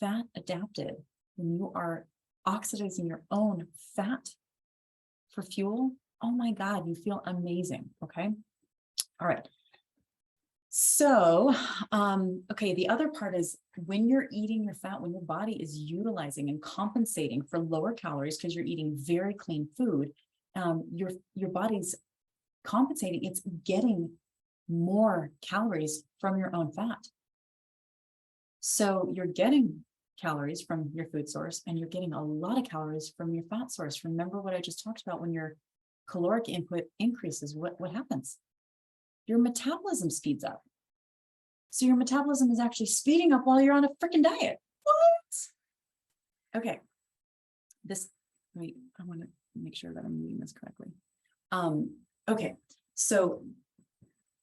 Fat adapted, when you are oxidizing your own fat for fuel, oh my God, you feel amazing. Okay. All right. So, okay, the other part is when you're eating your fat, when your body is utilizing and compensating for lower calories because you're eating very clean food, your body's compensating. It's getting more calories from your own fat. So you're getting calories from your food source and you're getting a lot of calories from your fat source. Remember what I just talked about. When your caloric input increases, what happens? Your metabolism speeds up. So your metabolism is actually speeding up while you're on a freaking diet. What? Okay. I want to make sure that I'm reading this correctly. Okay, so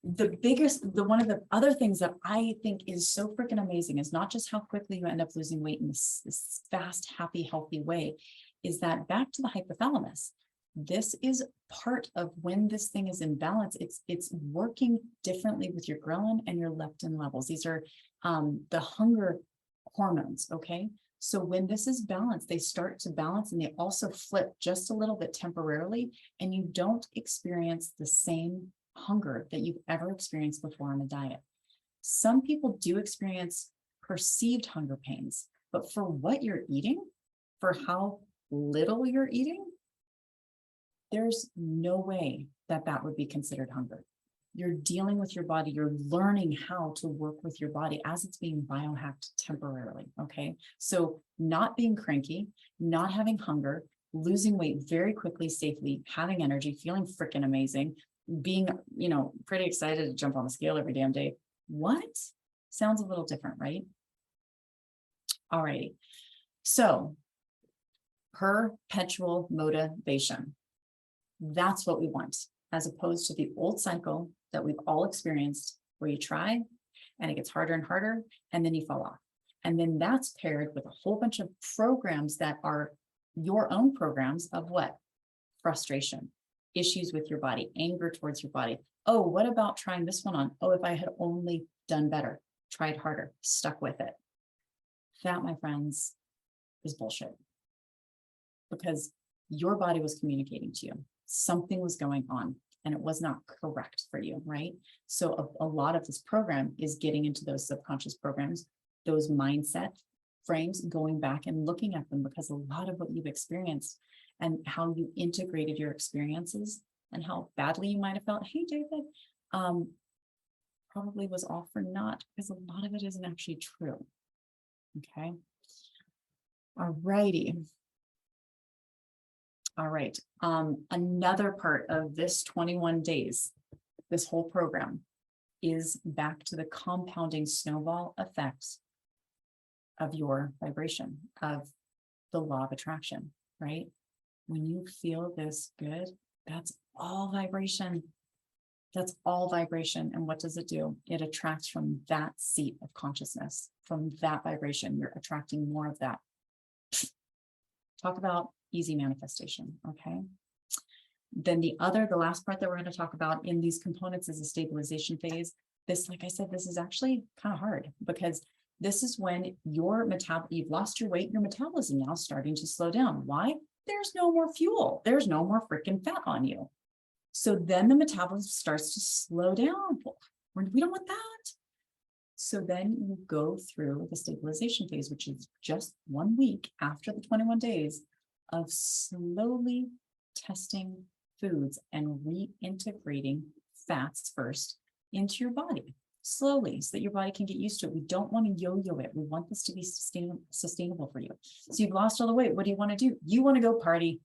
one of the other things that I think is so freaking amazing is not just how quickly you end up losing weight in this fast, happy, healthy way, is that back to the hypothalamus. This is part of when this thing is in balance. It's working differently with your ghrelin and your leptin levels. These are the hunger hormones, okay? So when this is balanced, they start to balance and they also flip just a little bit temporarily, and you don't experience the same hunger that you've ever experienced before on a diet. Some people do experience perceived hunger pains, but for what you're eating, for how little you're eating, there's no way that that would be considered hunger. You're dealing with your body. You're learning how to work with your body as it's being biohacked temporarily, okay? So not being cranky, not having hunger, losing weight very quickly, safely, having energy, feeling freaking amazing, being, pretty excited to jump on the scale every damn day. What? Sounds a little different, right? All righty. So perpetual motivation. That's what we want, as opposed to the old cycle that we've all experienced, where you try and it gets harder and harder, and then you fall off. And then that's paired with a whole bunch of programs that are your own programs of what? Frustration, issues with your body, anger towards your body. Oh, what about trying this one on? Oh, if I had only done better, tried harder, stuck with it. That, my friends, is bullshit. Because your body was communicating to you. Something was going on and it was not correct for you, right? So a lot of this program is getting into those subconscious programs, those mindset frames, going back and looking at them, because a lot of what you've experienced and how you integrated your experiences and how badly you might have felt, hey, David, probably was all for naught, because a lot of it isn't actually true. Okay. All righty. All right. Another part of this 21 days, this whole program, is back to the compounding snowball effects of your vibration, of the law of attraction, right? When you feel this good, that's all vibration. That's all vibration. And what does it do? It attracts from that seat of consciousness, from that vibration. You're attracting more of that. Talk about easy manifestation, okay? Then the last part that we're going to talk about in these components is a stabilization phase. This, like I said, this is actually kind of hard, because this is when you've lost your weight, your metabolism now is starting to slow down. Why? There's no more fuel. There's no more freaking fat on you. So then the metabolism starts to slow down. We don't want that. So then you go through the stabilization phase, which is just 1 week after the 21 days of slowly testing foods and reintegrating fats first into your body, slowly, so that your body can get used to it. We don't want to yo-yo it. We want this to be sustainable for you. So you've lost all the weight. What do you want to do? You want to go party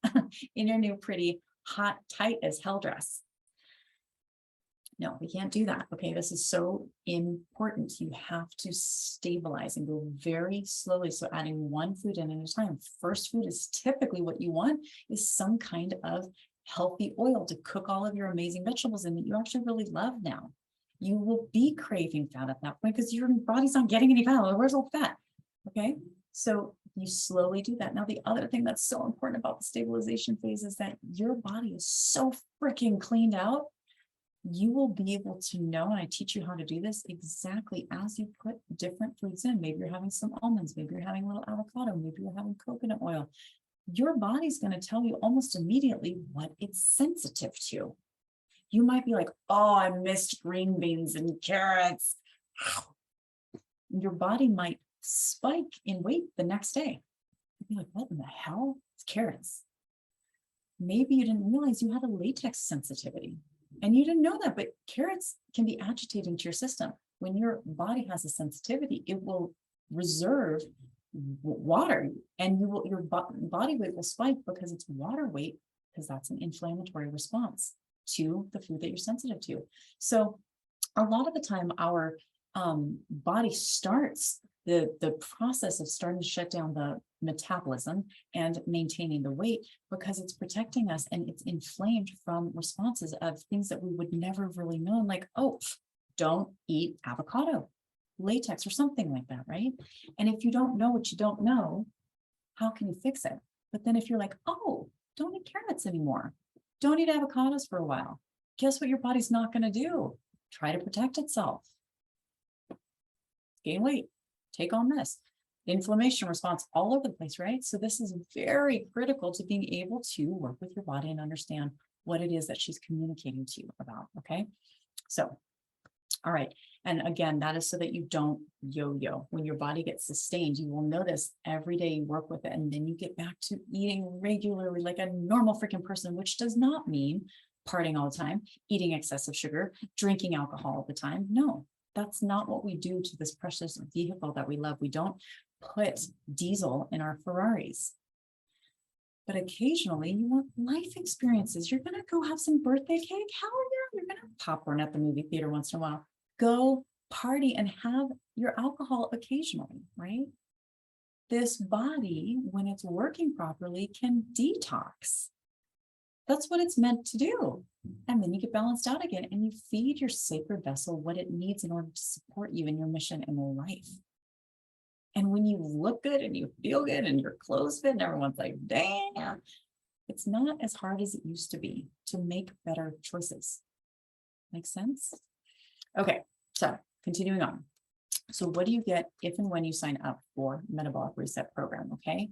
in your new pretty hot, tight as hell dress. No, we can't do that. Okay, this is so important. You have to stabilize and go very slowly. So adding one food in at a time. First food is typically what you want is some kind of healthy oil to cook all of your amazing vegetables in that you actually really love now. You will be craving fat at that point because your body's not getting any fat. Where's all the fat? Okay, so you slowly do that. Now, the other thing that's so important about the stabilization phase is that your body is so freaking cleaned out. You will be able to know, and I teach you how to do this exactly as you put different foods in. Maybe you're having some almonds, maybe you're having a little avocado, maybe you're having coconut oil. Your body's going to tell you almost immediately what it's sensitive to. You might be like, oh, I missed green beans and carrots. Your body might spike in weight the next day. You'd be like, what in the hell? It's carrots. Maybe you didn't realize you had a latex sensitivity. And you didn't know that, but carrots can be agitating to your system. When your body has a sensitivity, it will reserve water, and your body weight will spike because it's water weight, because that's an inflammatory response to the food that you're sensitive to. So a lot of the time our body starts the process of starting to shut down the metabolism and maintaining the weight, because it's protecting us and it's inflamed from responses of things that we would never have really known, like, oh, don't eat avocado, latex, or something like that, right? And if you don't know what you don't know, how can you fix it? But then if you're like, oh, don't eat carrots anymore, don't eat avocados for a while, guess what your body's not going to do? Try to protect itself. Gain weight, take on this. Inflammation response all over the place, right? So this is very critical to being able to work with your body and understand what it is that she's communicating to you about, okay? So, all right. And again, that is so that you don't yo-yo. When your body gets sustained, you will notice every day you work with it, and then you get back to eating regularly like a normal freaking person, which does not mean partying all the time, eating excessive sugar, drinking alcohol all the time. No, that's not what we do to this precious vehicle that we love. We don't put diesel in our Ferraris. But occasionally you want life experiences. You're going to go have some birthday cake. Hell yeah, you're going to have popcorn at the movie theater once in a while. Go party and have your alcohol occasionally, right? This body, when it's working properly, can detox. That's what it's meant to do. And then you get balanced out again and you feed your sacred vessel what it needs in order to support you in your mission in life. And when you look good and you feel good and your clothes fit and everyone's like, damn, it's not as hard as it used to be to make better choices. Make sense? Okay, so continuing on. So what do you get if and when you sign up for Metabolic Reset program, okay?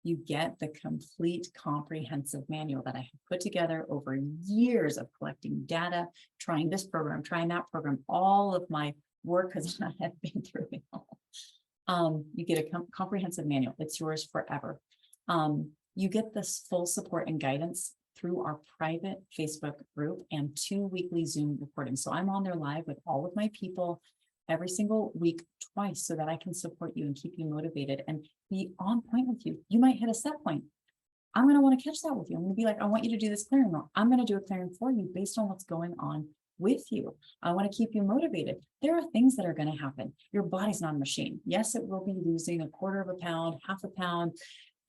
You get the complete comprehensive manual that I have put together over years of collecting data, trying this program, trying that program, all of my work, because I have been through it all. You get a comprehensive manual. It's yours forever. You get this full support and guidance through our private Facebook group and 2 weekly Zoom recordings. So I'm on there live with all of my people every single week, twice, so that I can support you and keep you motivated and be on point with you. You might hit a set point. I'm going to want to catch that with you. I'm going to be like, I want you to do this clearing. No, I'm going to do a clearing for you based on what's going on with you. I want to keep you motivated. There are things that are going to happen. Your body's not a machine. Yes, it will be losing a quarter of a pound, half a pound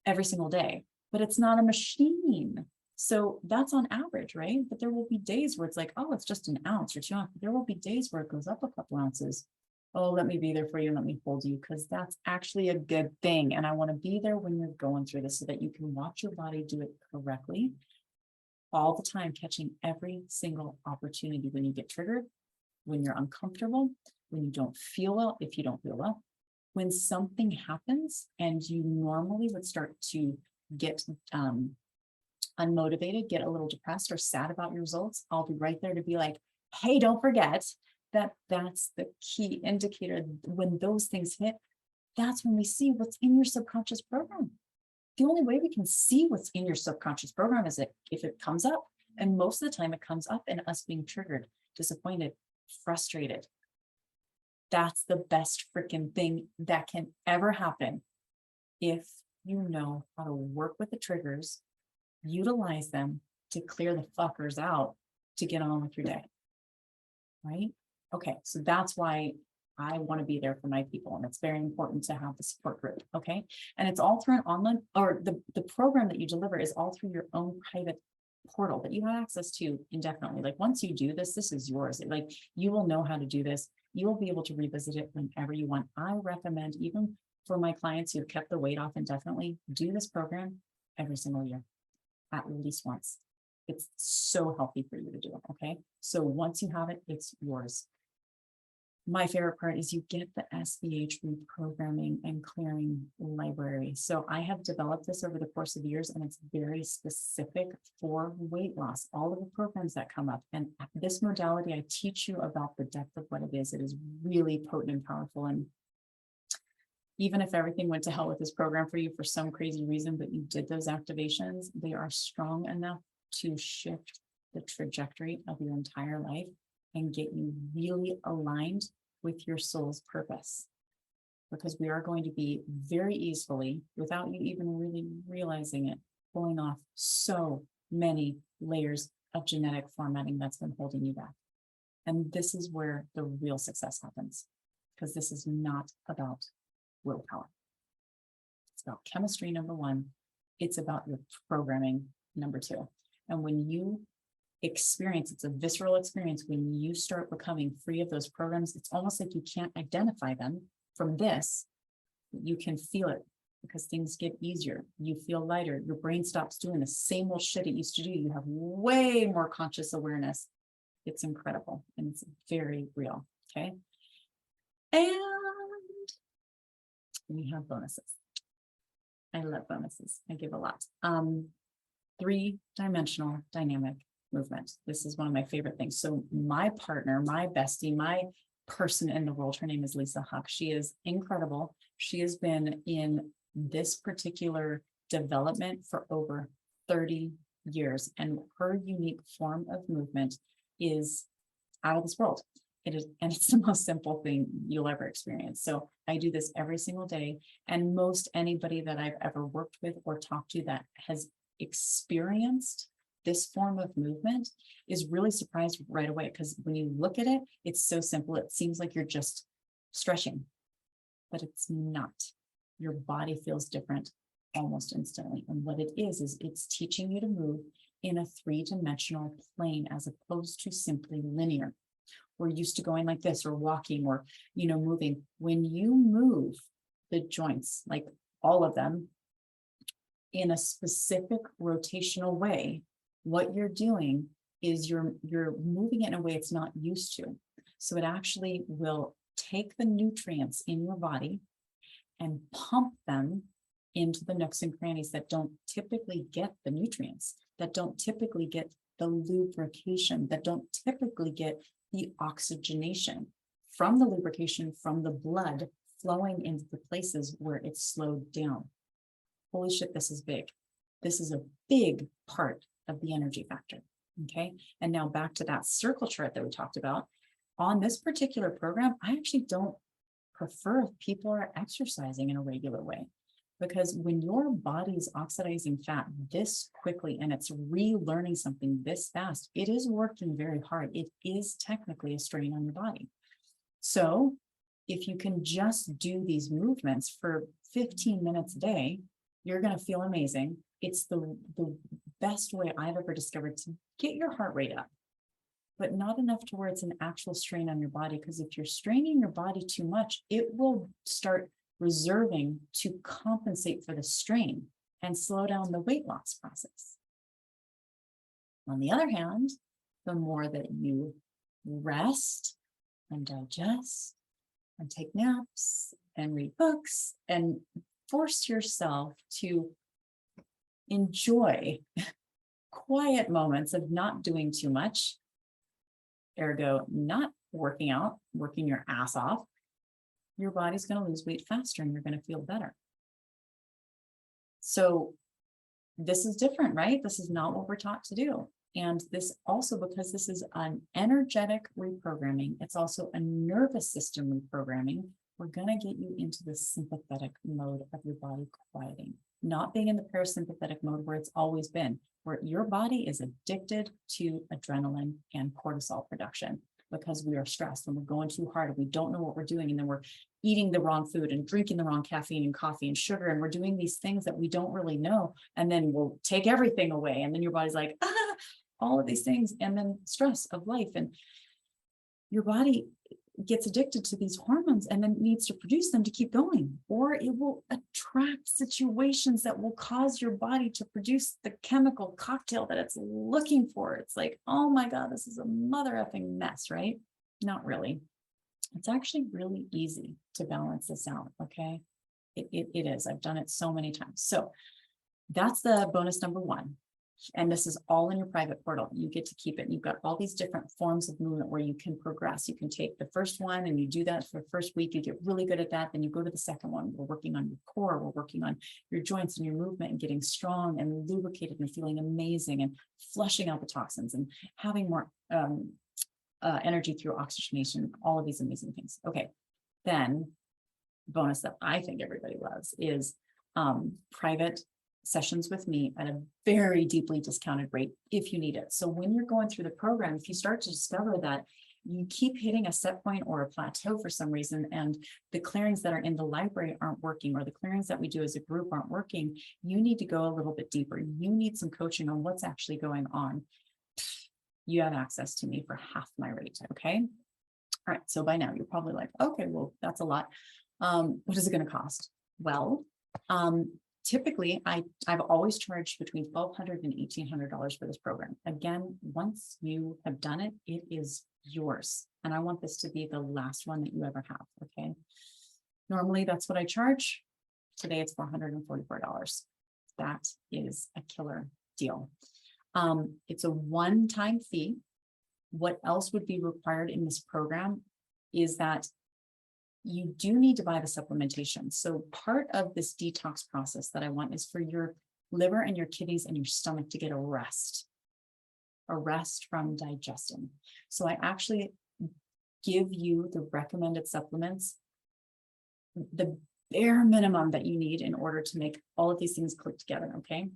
every single day, but it's not a machine. So that's on average, right? But there will be days where it's like, oh, it's just an ounce or 2 ounces. There will be days where it goes up a couple ounces. Oh, let me be there for you. Let me hold you, because that's actually a good thing. And I want to be there when you're going through this so that you can watch your body do it correctly all the time, catching every single opportunity when you get triggered, when you're uncomfortable, when you don't feel well, if you don't feel well, when something happens and you normally would start to get unmotivated, get a little depressed or sad about your results, I'll be right there to be like, hey, don't forget that that's the key indicator. When those things hit, that's when we see what's in your subconscious program. The only way we can see what's in your subconscious program is if it comes up. And most of the time it comes up in us being triggered, disappointed, frustrated. That's the best freaking thing that can ever happen if you know how to work with the triggers, utilize them to clear the fuckers out to get on with your day, right? Okay, so that's why I want to be there for my people, and it's very important to have the support group, okay? And it's all through an online, or the program that you deliver is all through your own private portal that you have access to indefinitely. Like once you do this, this is yours. Like you will know how to do this. You will be able to revisit it whenever you want. I recommend, even for my clients who've kept the weight off indefinitely, do this program every single year, at least once. It's so healthy for you to do it, okay? So once you have it, it's yours. My favorite part is you get the SVH reprogramming and clearing library. So I have developed this over the course of years, and it's very specific for weight loss. All of the programs that come up, and this modality, I teach you about the depth of what it is. It is really potent and powerful. And even if everything went to hell with this program for you for some crazy reason, but you did those activations, they are strong enough to shift the trajectory of your entire life and get you really aligned with your soul's purpose. Because we are going to be very easily, without you even really realizing it, pulling off so many layers of genetic formatting that's been holding you back. And this is where the real success happens, because this is not about willpower. It's about chemistry, number one. It's about your programming, number two. And when you experience, it's a visceral experience, when you start becoming free of those programs, it's almost like you can't identify them from this. You can feel it because things get easier. You feel lighter. Your brain stops doing the same old shit it used to do. You have way more conscious awareness. It's incredible and it's very real. Okay. And we have bonuses. I love bonuses. I give a lot. 3-dimensional dynamic movement. This is one of my favorite things. So my partner, my bestie, my person in the world, her name is Lisa Huck. She is incredible. She has been in this particular development for over 30 years. And her unique form of movement is out of this world. It is, and it's the most simple thing you'll ever experience. So I do this every single day. And most anybody that I've ever worked with or talked to that has experienced this form of movement is really surprised right away. Because when you look at it, it's so simple. It seems like you're just stretching, but it's not. Your body feels different almost instantly. And what it is it's teaching you to move in a 3-dimensional plane as opposed to simply linear. We're used to going like this or walking or, moving. When you move the joints, like all of them, in a specific rotational way, what you're doing is you're moving it in a way it's not used to. So it actually will take the nutrients in your body and pump them into the nooks and crannies that don't typically get the nutrients, that don't typically get the lubrication, that don't typically get the oxygenation from the lubrication, from the blood flowing into the places where it's slowed down. Holy shit, this is big. This is a big part of the energy factor. Okay. And now back to that circle chart that we talked about. On this particular program, I actually don't prefer if people are exercising in a regular way, because when your body is oxidizing fat this quickly and it's relearning something this fast, it is working very hard. It is technically a strain on your body. So if you can just do these movements for 15 minutes a day, you're going to feel amazing. It's the best way I've ever discovered to get your heart rate up, but not enough to where it's an actual strain on your body. Because if you're straining your body too much, it will start reserving to compensate for the strain and slow down the weight loss process. On the other hand, the more that you rest and digest and take naps and read books and force yourself to enjoy quiet moments of not doing too much, ergo not working out, working your ass off, your body's going to lose weight faster and you're going to feel better. So this is different, right? This is not what we're taught to do. And this also, because this is an energetic reprogramming, it's also a nervous system reprogramming. We're going to get you into the sympathetic mode of your body quieting, not being in the parasympathetic mode where it's always been, where your body is addicted to adrenaline and cortisol production because we are stressed and we're going too hard and we don't know what we're doing. And then we're eating the wrong food and drinking the wrong caffeine and coffee and sugar. And we're doing these things that we don't really know. And then we'll take everything away. And then your body's like, all of these things. And then stress of life. And your body gets addicted to these hormones and then needs to produce them to keep going, or it will attract situations that will cause your body to produce the chemical cocktail that it's looking for. It's like, oh my God, this is a mother effing mess, right? Not really. It's actually really easy to balance this out. Okay. It is. I've done it so many times. So that's the bonus number one. And this is all in your private portal. You get to keep it. You've got all these different forms of movement where you can progress. You can take the first one and you do that for the first week. You get really good at that. Then you go to the second one. We're working on your core. We're working on your joints and your movement and getting strong and lubricated and feeling amazing and flushing out the toxins and having more energy through oxygenation, all of these amazing things. Okay. Then bonus that I think everybody loves is private sessions with me at a very deeply discounted rate if you need it. So when you're going through the program, if you start to discover that you keep hitting a set point or a plateau for some reason, and the clearings that are in the library aren't working, or the clearings that we do as a group aren't working, you need to go a little bit deeper. You need some coaching on what's actually going on. You have access to me for half my rate, okay? All right, so by now you're probably like, okay, well, that's a lot. What is it going to cost? Well, typically I've always charged between $1,200 and $1,800 for this program. Again, once you have done it, it is yours. And I want this to be the last one that you ever have, okay? Normally that's what I charge. Today it's $444. That is a killer deal. It's a one-time fee. What else would be required in this program is that you do need to buy the supplementation. So part of this detox process that I want is for your liver and your kidneys and your stomach to get a rest from digesting. So I actually give you the recommended supplements, the bare minimum that you need in order to make all of these things click together, okay?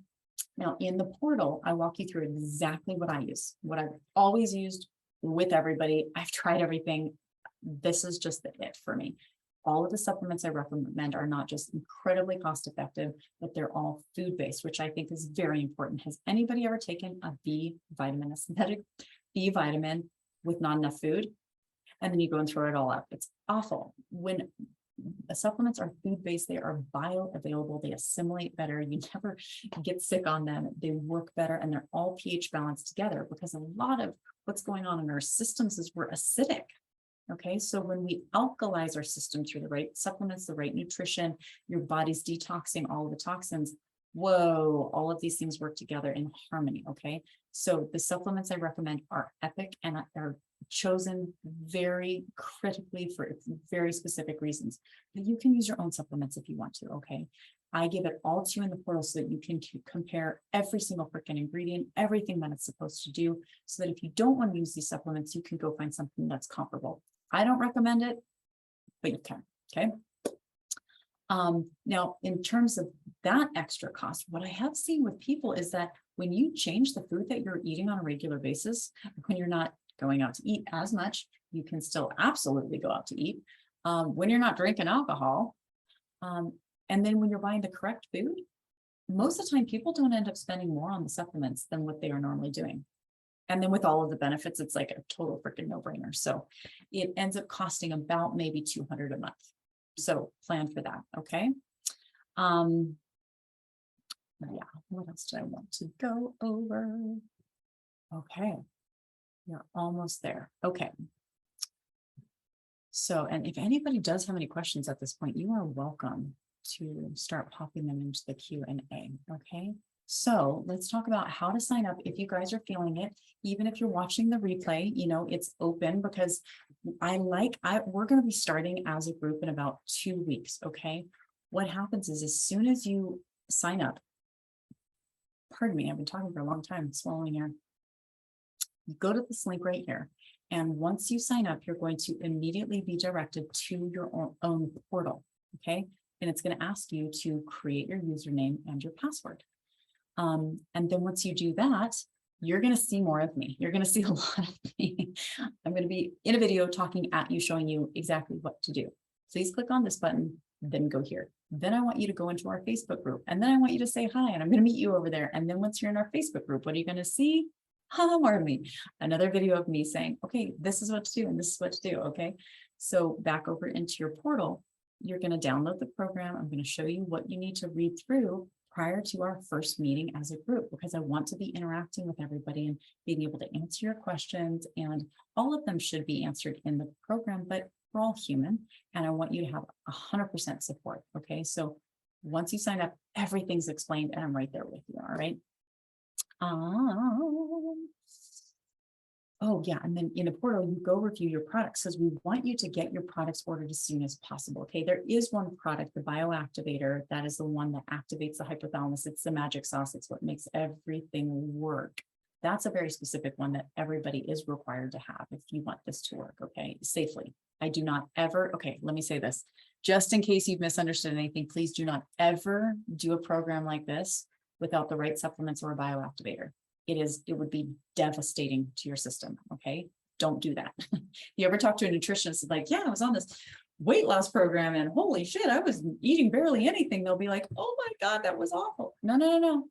Now, in the portal, I walk you through exactly what I use, what I've always used with everybody. I've tried everything. This is just the it for me. All of the supplements I recommend are not just incredibly cost effective, but they're all food-based, which I think is very important. Has anybody ever taken a B vitamin, a synthetic B vitamin with not enough food? And then you go and throw it all up. It's awful. When supplements are food-based, they are bioavailable, they assimilate better, you never get sick on them, they work better, and they're all pH balanced together, because a lot of what's going on in our systems is we're acidic. Okay, so when we alkalize our system through the right supplements, the right nutrition, your body's detoxing all of the toxins. Whoa, all of these things work together in harmony. Okay, so the supplements I recommend are epic and are chosen very critically for very specific reasons. But you can use your own supplements if you want to. Okay, I give it all to you in the portal so that you can compare every single freaking ingredient, everything that it's supposed to do, so that if you don't want to use these supplements, you can go find something that's comparable. I don't recommend it, but you can. Okay. Now, in terms of that extra cost, what I have seen with people is that when you change the food that you're eating on a regular basis, when you're not going out to eat as much, you can still absolutely go out to eat. When you're not drinking alcohol, and then when you're buying the correct food, most of the time people don't end up spending more on the supplements than what they are normally doing. And then with all of the benefits, it's like a total freaking no-brainer. So it ends up costing about maybe $200 a month. So plan for that, okay? Yeah, what else do I want to go over? Okay, you're almost there. Okay. So, and if anybody does have any questions at this point, you are welcome to start popping them into the Q&A, okay? So let's talk about how to sign up if you guys are feeling it. Even if you're watching the replay, you know, it's open, because we're going to be starting as a group in about 2 weeks, okay? What happens is as soon as you sign up, pardon me, I've been talking for a long time, swallowing air. You go to this link right here. And once you sign up, you're going to immediately be directed to your own portal, okay? And it's going to ask you to create your username and your password. And then once you do that, you're going to see more of me. You're going to see a lot of me. I'm going to be in a video talking at you, showing you exactly what to do. Please click on this button, then go here. Then I want you to go into our Facebook group. And then I want you to say hi, and I'm going to meet you over there. And then once you're in our Facebook group, what are you going to see? More of me. Another video of me saying, okay, this is what to do, and this is what to do. Okay. So back over into your portal, you're going to download the program. I'm going to show you what you need to read through prior to our first meeting as a group, because I want to be interacting with everybody and being able to answer your questions, and all of them should be answered in the program, but we're all human, and I want you to have 100% support. Okay. So once you sign up, everything's explained, and I'm right there with you. All right. Oh yeah, and then in the portal, you go review your products, because we want you to get your products ordered as soon as possible. Okay, there is one product, the bioactivator, that is the one that activates the hypothalamus. It's the magic sauce. It's what makes everything work. That's a very specific one that everybody is required to have if you want this to work, okay, safely. I do not ever, okay, let me say this, just in case you've misunderstood anything, please do not ever do a program like this without the right supplements or a bioactivator. It would be devastating to your system, okay? Don't do that. You ever talk to a nutritionist like, yeah, I was on this weight loss program and holy shit, I was eating barely anything. They'll be like, oh my God, that was awful. No.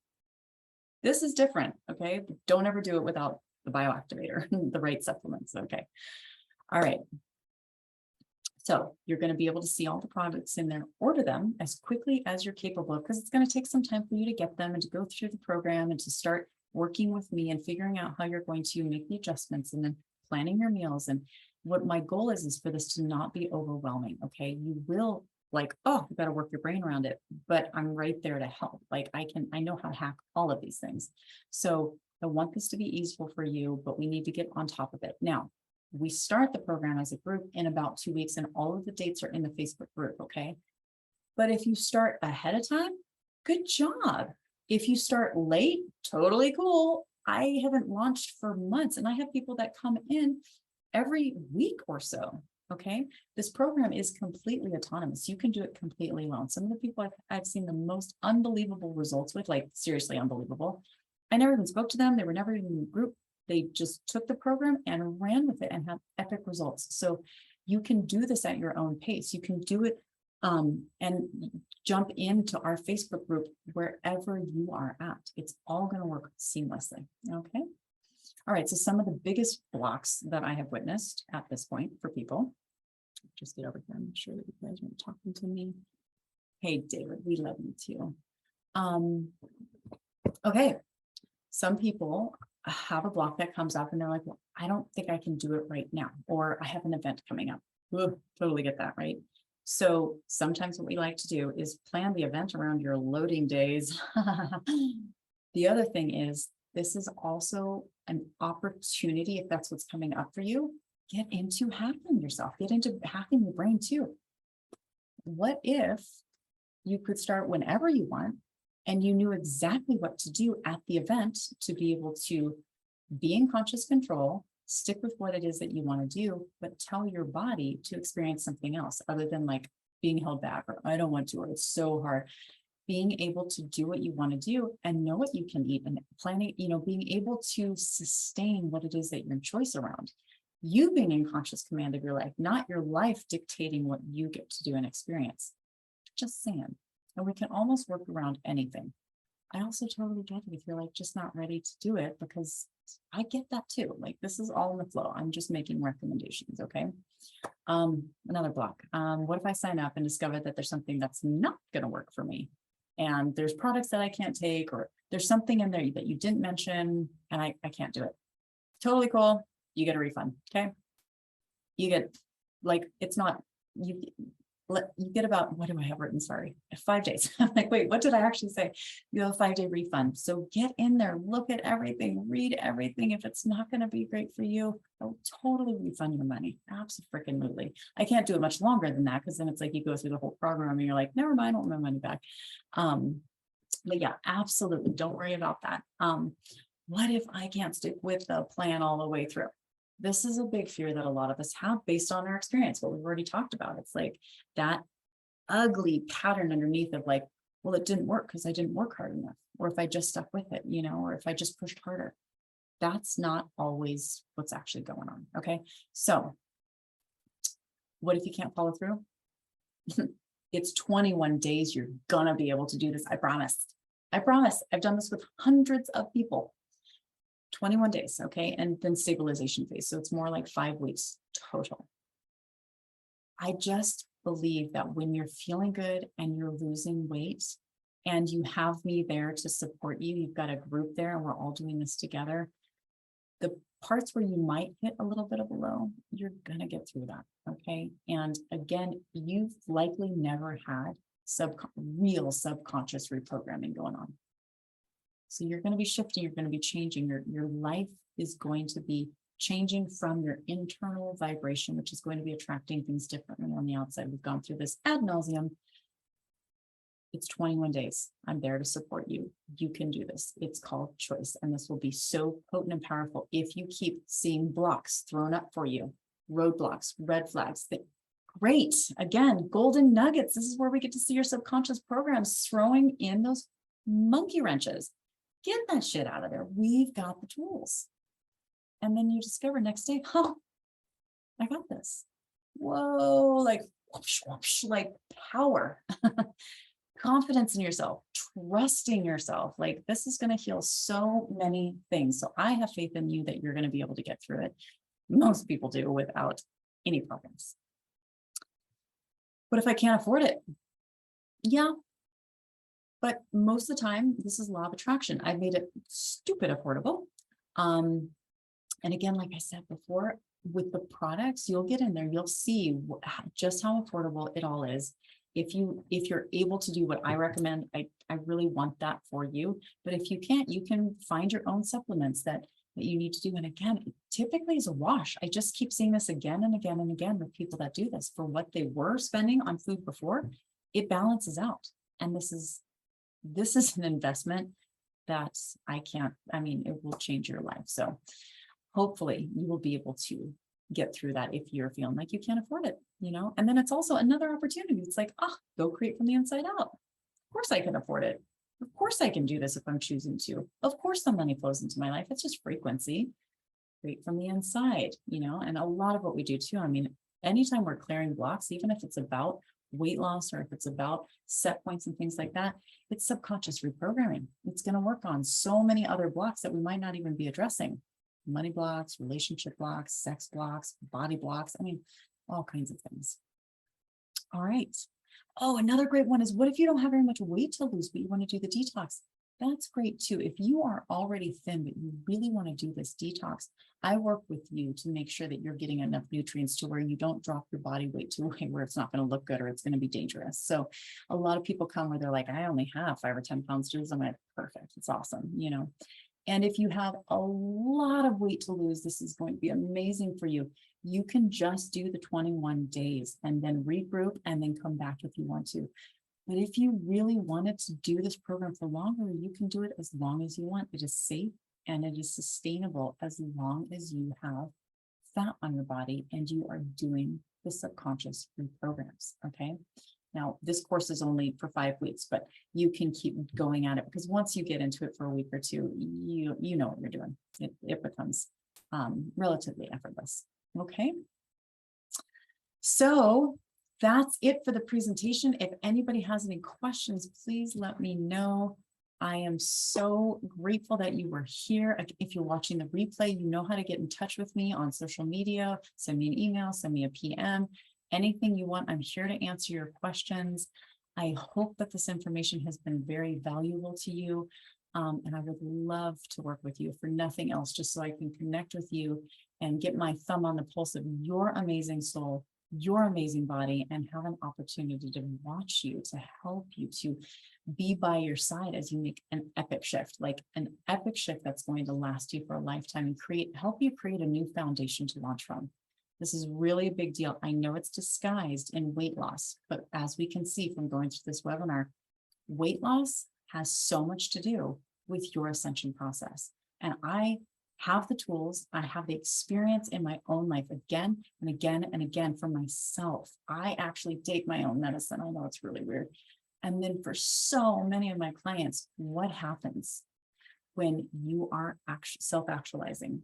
This is different. Okay. Don't ever do it without the bioactivator, the right supplements. Okay. All right. So you're going to be able to see all the products in there, order them as quickly as you're capable of, because it's going to take some time for you to get them and to go through the program and to start working with me and figuring out how you're going to make the adjustments and then planning your meals. And what my goal is for this to not be overwhelming. Okay. You will like, oh, you got to work your brain around it, but I'm right there to help. Like I know how to hack all of these things. So I want this to be easeful for you, but we need to get on top of it. Now, we start the program as a group in about 2 weeks, and all of the dates are in the Facebook group. Okay. But if you start ahead of time, good job. If you start late, totally cool. I haven't launched for months, and I have people that come in every week or so. Okay. This program is completely autonomous. You can do it completely alone. Some of the people I've seen the most unbelievable results with, like seriously unbelievable. I never even spoke to them. They were never even in the group. They just took the program and ran with it and had epic results. So you can do this at your own pace. You can do it and jump into our Facebook group wherever you are at. It's all going to work seamlessly. Okay. All right. So some of the biggest blocks that I have witnessed at this point for people, just get over here and make sure that you guys aren't talking to me. Hey, David, we love you too. Okay. Some people have a block that comes up and they're like, well, I don't think I can do it right now, or I have an event coming up. Ooh, totally get that, right? So sometimes what we like to do is plan the event around your loading days. The other thing is, this is also an opportunity, if that's what's coming up for you, get into hacking yourself, get into hacking your brain too. What if you could start whenever you want, and you knew exactly what to do at the event to be able to be in conscious control, stick with what it is that you want to do, but tell your body to experience something else other than like being held back, or I don't want to, or it's so hard. Being able to do what you want to do and know what you can eat, and planning, being able to sustain what it is that you're in choice around. You being in conscious command of your life, not your life dictating what you get to do and experience. Just saying. And we can almost work around anything. I also totally get it if you're like just not ready to do it, because I get that too. Like this is all in the flow. I'm just making recommendations. Okay. Another block. What if I sign up and discover that there's something that's not going to work for me? And there's products that I can't take, or there's something in there that you didn't mention and I can't do it. Totally cool. You get a refund. Okay. You get like, it's not, you get about, what do I have written? Sorry, 5 days. I'm like, wait, what did I actually say? You have a 5-day refund. So get in there, look at everything, read everything. If it's not going to be great for you, I'll totally refund your money. Absolutely. I can't do it much longer than that, because then it's like you go through the whole program and you're like, never mind, I want my money back. But yeah, absolutely. Don't worry about that. What if I can't stick with the plan all the way through? This is a big fear that a lot of us have based on our experience, what we've already talked about. It's like that ugly pattern underneath of like, well, it didn't work because I didn't work hard enough. Or if I just stuck with it, or if I just pushed harder. That's not always what's actually going on. Okay. So what if you can't follow through? It's 21 days. You're gonna be able to do this. I promise. I promise. I've done this with hundreds of people. 21 days, okay, and then stabilization phase. So it's more like 5 weeks total. I just believe that when you're feeling good and you're losing weight and you have me there to support you, you've got a group there and we're all doing this together, the parts where you might hit a little bit of a low, you're going to get through that, okay? And again, you've likely never had real subconscious reprogramming going on. So you're going to be shifting, you're going to be changing, your life is going to be changing from your internal vibration, which is going to be attracting things differently on the outside. We've gone through this ad nauseum. It's 21 days. I'm there to support you. You can do this. It's called choice. And this will be so potent and powerful if you keep seeing blocks thrown up for you, roadblocks, red flags. Great. Again, golden nuggets. This is where we get to see your subconscious programs throwing in those monkey wrenches. Get that shit out of there. We've got the tools. And then you discover next day, oh, I got this. Whoa, like, whoosh, whoosh, like power, confidence in yourself, trusting yourself. Like this is going to heal so many things. So I have faith in you that you're going to be able to get through it. Most people do without any problems. But if I can't afford it, yeah. But most of the time, this is law of attraction. I've made it stupid affordable. And again, like I said before, with the products, you'll get in there, you'll see just how affordable it all is. If you're able to do what I recommend, I really want that for you. But if you can't, you can find your own supplements that you need to do. And again, it typically is a wash. I just keep seeing this again and again and again with people that do this. For what they were spending on food before, it balances out. And this is an investment that it will change your life. So hopefully you will be able to get through that if you're feeling like you can't afford it, and then it's also another opportunity. It's like, go create from the inside out. Of course I can afford it. Of course I can do this if I'm choosing to. Of course the money flows into my life. It's just frequency. Create from the inside, and a lot of what we do too. Anytime we're clearing blocks, even if it's about weight loss or if it's about set points and things like that, it's subconscious reprogramming. It's going to work on so many other blocks that we might not even be addressing. Money blocks, relationship blocks, sex blocks, body blocks. All kinds of things. All right. Oh, another great one is, what if you don't have very much weight to lose, but you want to do the detox? That's great too. If you are already thin, but you really want to do this detox, I work with you to make sure that you're getting enough nutrients to where you don't drop your body weight to a way where it's not going to look good or it's going to be dangerous. So a lot of people come where they're like, I only have 5 or 10 pounds to lose. I'm like, perfect. It's awesome. And if you have a lot of weight to lose, this is going to be amazing for you. You can just do the 21 days and then regroup and then come back if you want to. But if you really wanted to do this program for longer, you can do it as long as you want. It is safe and it is sustainable as long as you have fat on your body and you are doing the subconscious reprograms, okay? Now, this course is only for 5 weeks, but you can keep going at it because once you get into it for a week or two, you know what you're doing. It becomes relatively effortless. Okay. So that's it for the presentation. If anybody has any questions, please let me know. I am so grateful that you were here. If you're watching the replay, you know how to get in touch with me on social media. Send me an email, send me a PM. Anything you want, I'm here to answer your questions. I hope that this information has been very valuable to you. And I would love to work with you for nothing else, just so I can connect with you and get my thumb on the pulse of your amazing soul, your amazing body, and have an opportunity to watch you, to help you, to be by your side as you make an epic shift, like an epic shift that's going to last you for a lifetime and help you create a new foundation to launch from. This is really a big deal. I know it's disguised in weight loss, but as we can see from going through this webinar, weight loss has so much to do with your ascension process. And I have the tools, I have the experience in my own life again and again and again for myself. I actually take my own medicine. I know it's really weird. And then for so many of my clients, what happens when you are self-actualizing?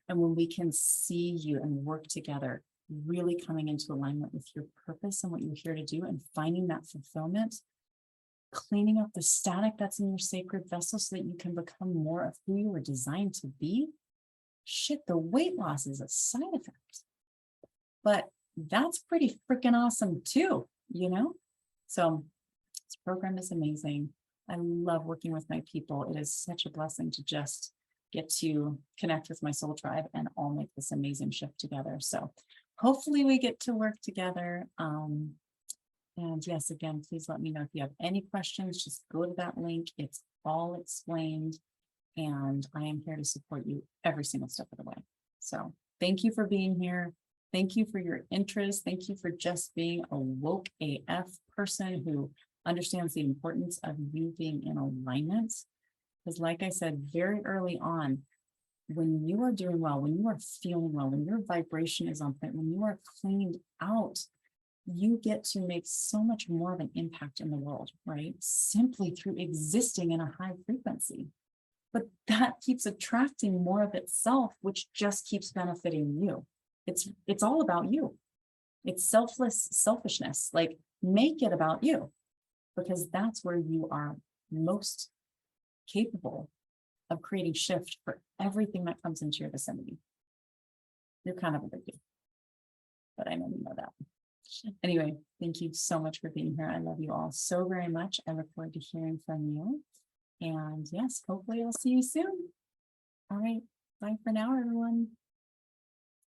And when we can see you and work together, really coming into alignment with your purpose and what you're here to do and finding that fulfillment, cleaning up the static that's in your sacred vessel so that you can become more of who you were designed to be. Shit, the weight loss is a side effect. But that's pretty freaking awesome too, So this program is amazing. I love working with my people. It is such a blessing to just get to connect with my soul tribe and all make this amazing shift together. So hopefully we get to work together. And yes, again, please let me know if you have any questions. Just go to that link. It's all explained. And I am here to support you every single step of the way. So thank you for being here. Thank you for your interest. Thank you for just being a woke AF person who understands the importance of you being in alignment. Because like I said, very early on, when you are doing well, when you are feeling well, when your vibration is on point, when you are cleaned out, you get to make so much more of an impact in the world, right? Simply through existing in a high frequency. But that keeps attracting more of itself, which just keeps benefiting you. It's all about you. It's selfishness. Like, make it about you, because that's where you are most capable of creating shift for everything that comes into your vicinity. You're kind of a big deal, but I know you know that. Anyway, thank you so much for being here. I love you all so very much. I look forward to hearing from you. And yes, hopefully I'll see you soon. All right. Bye for now, everyone.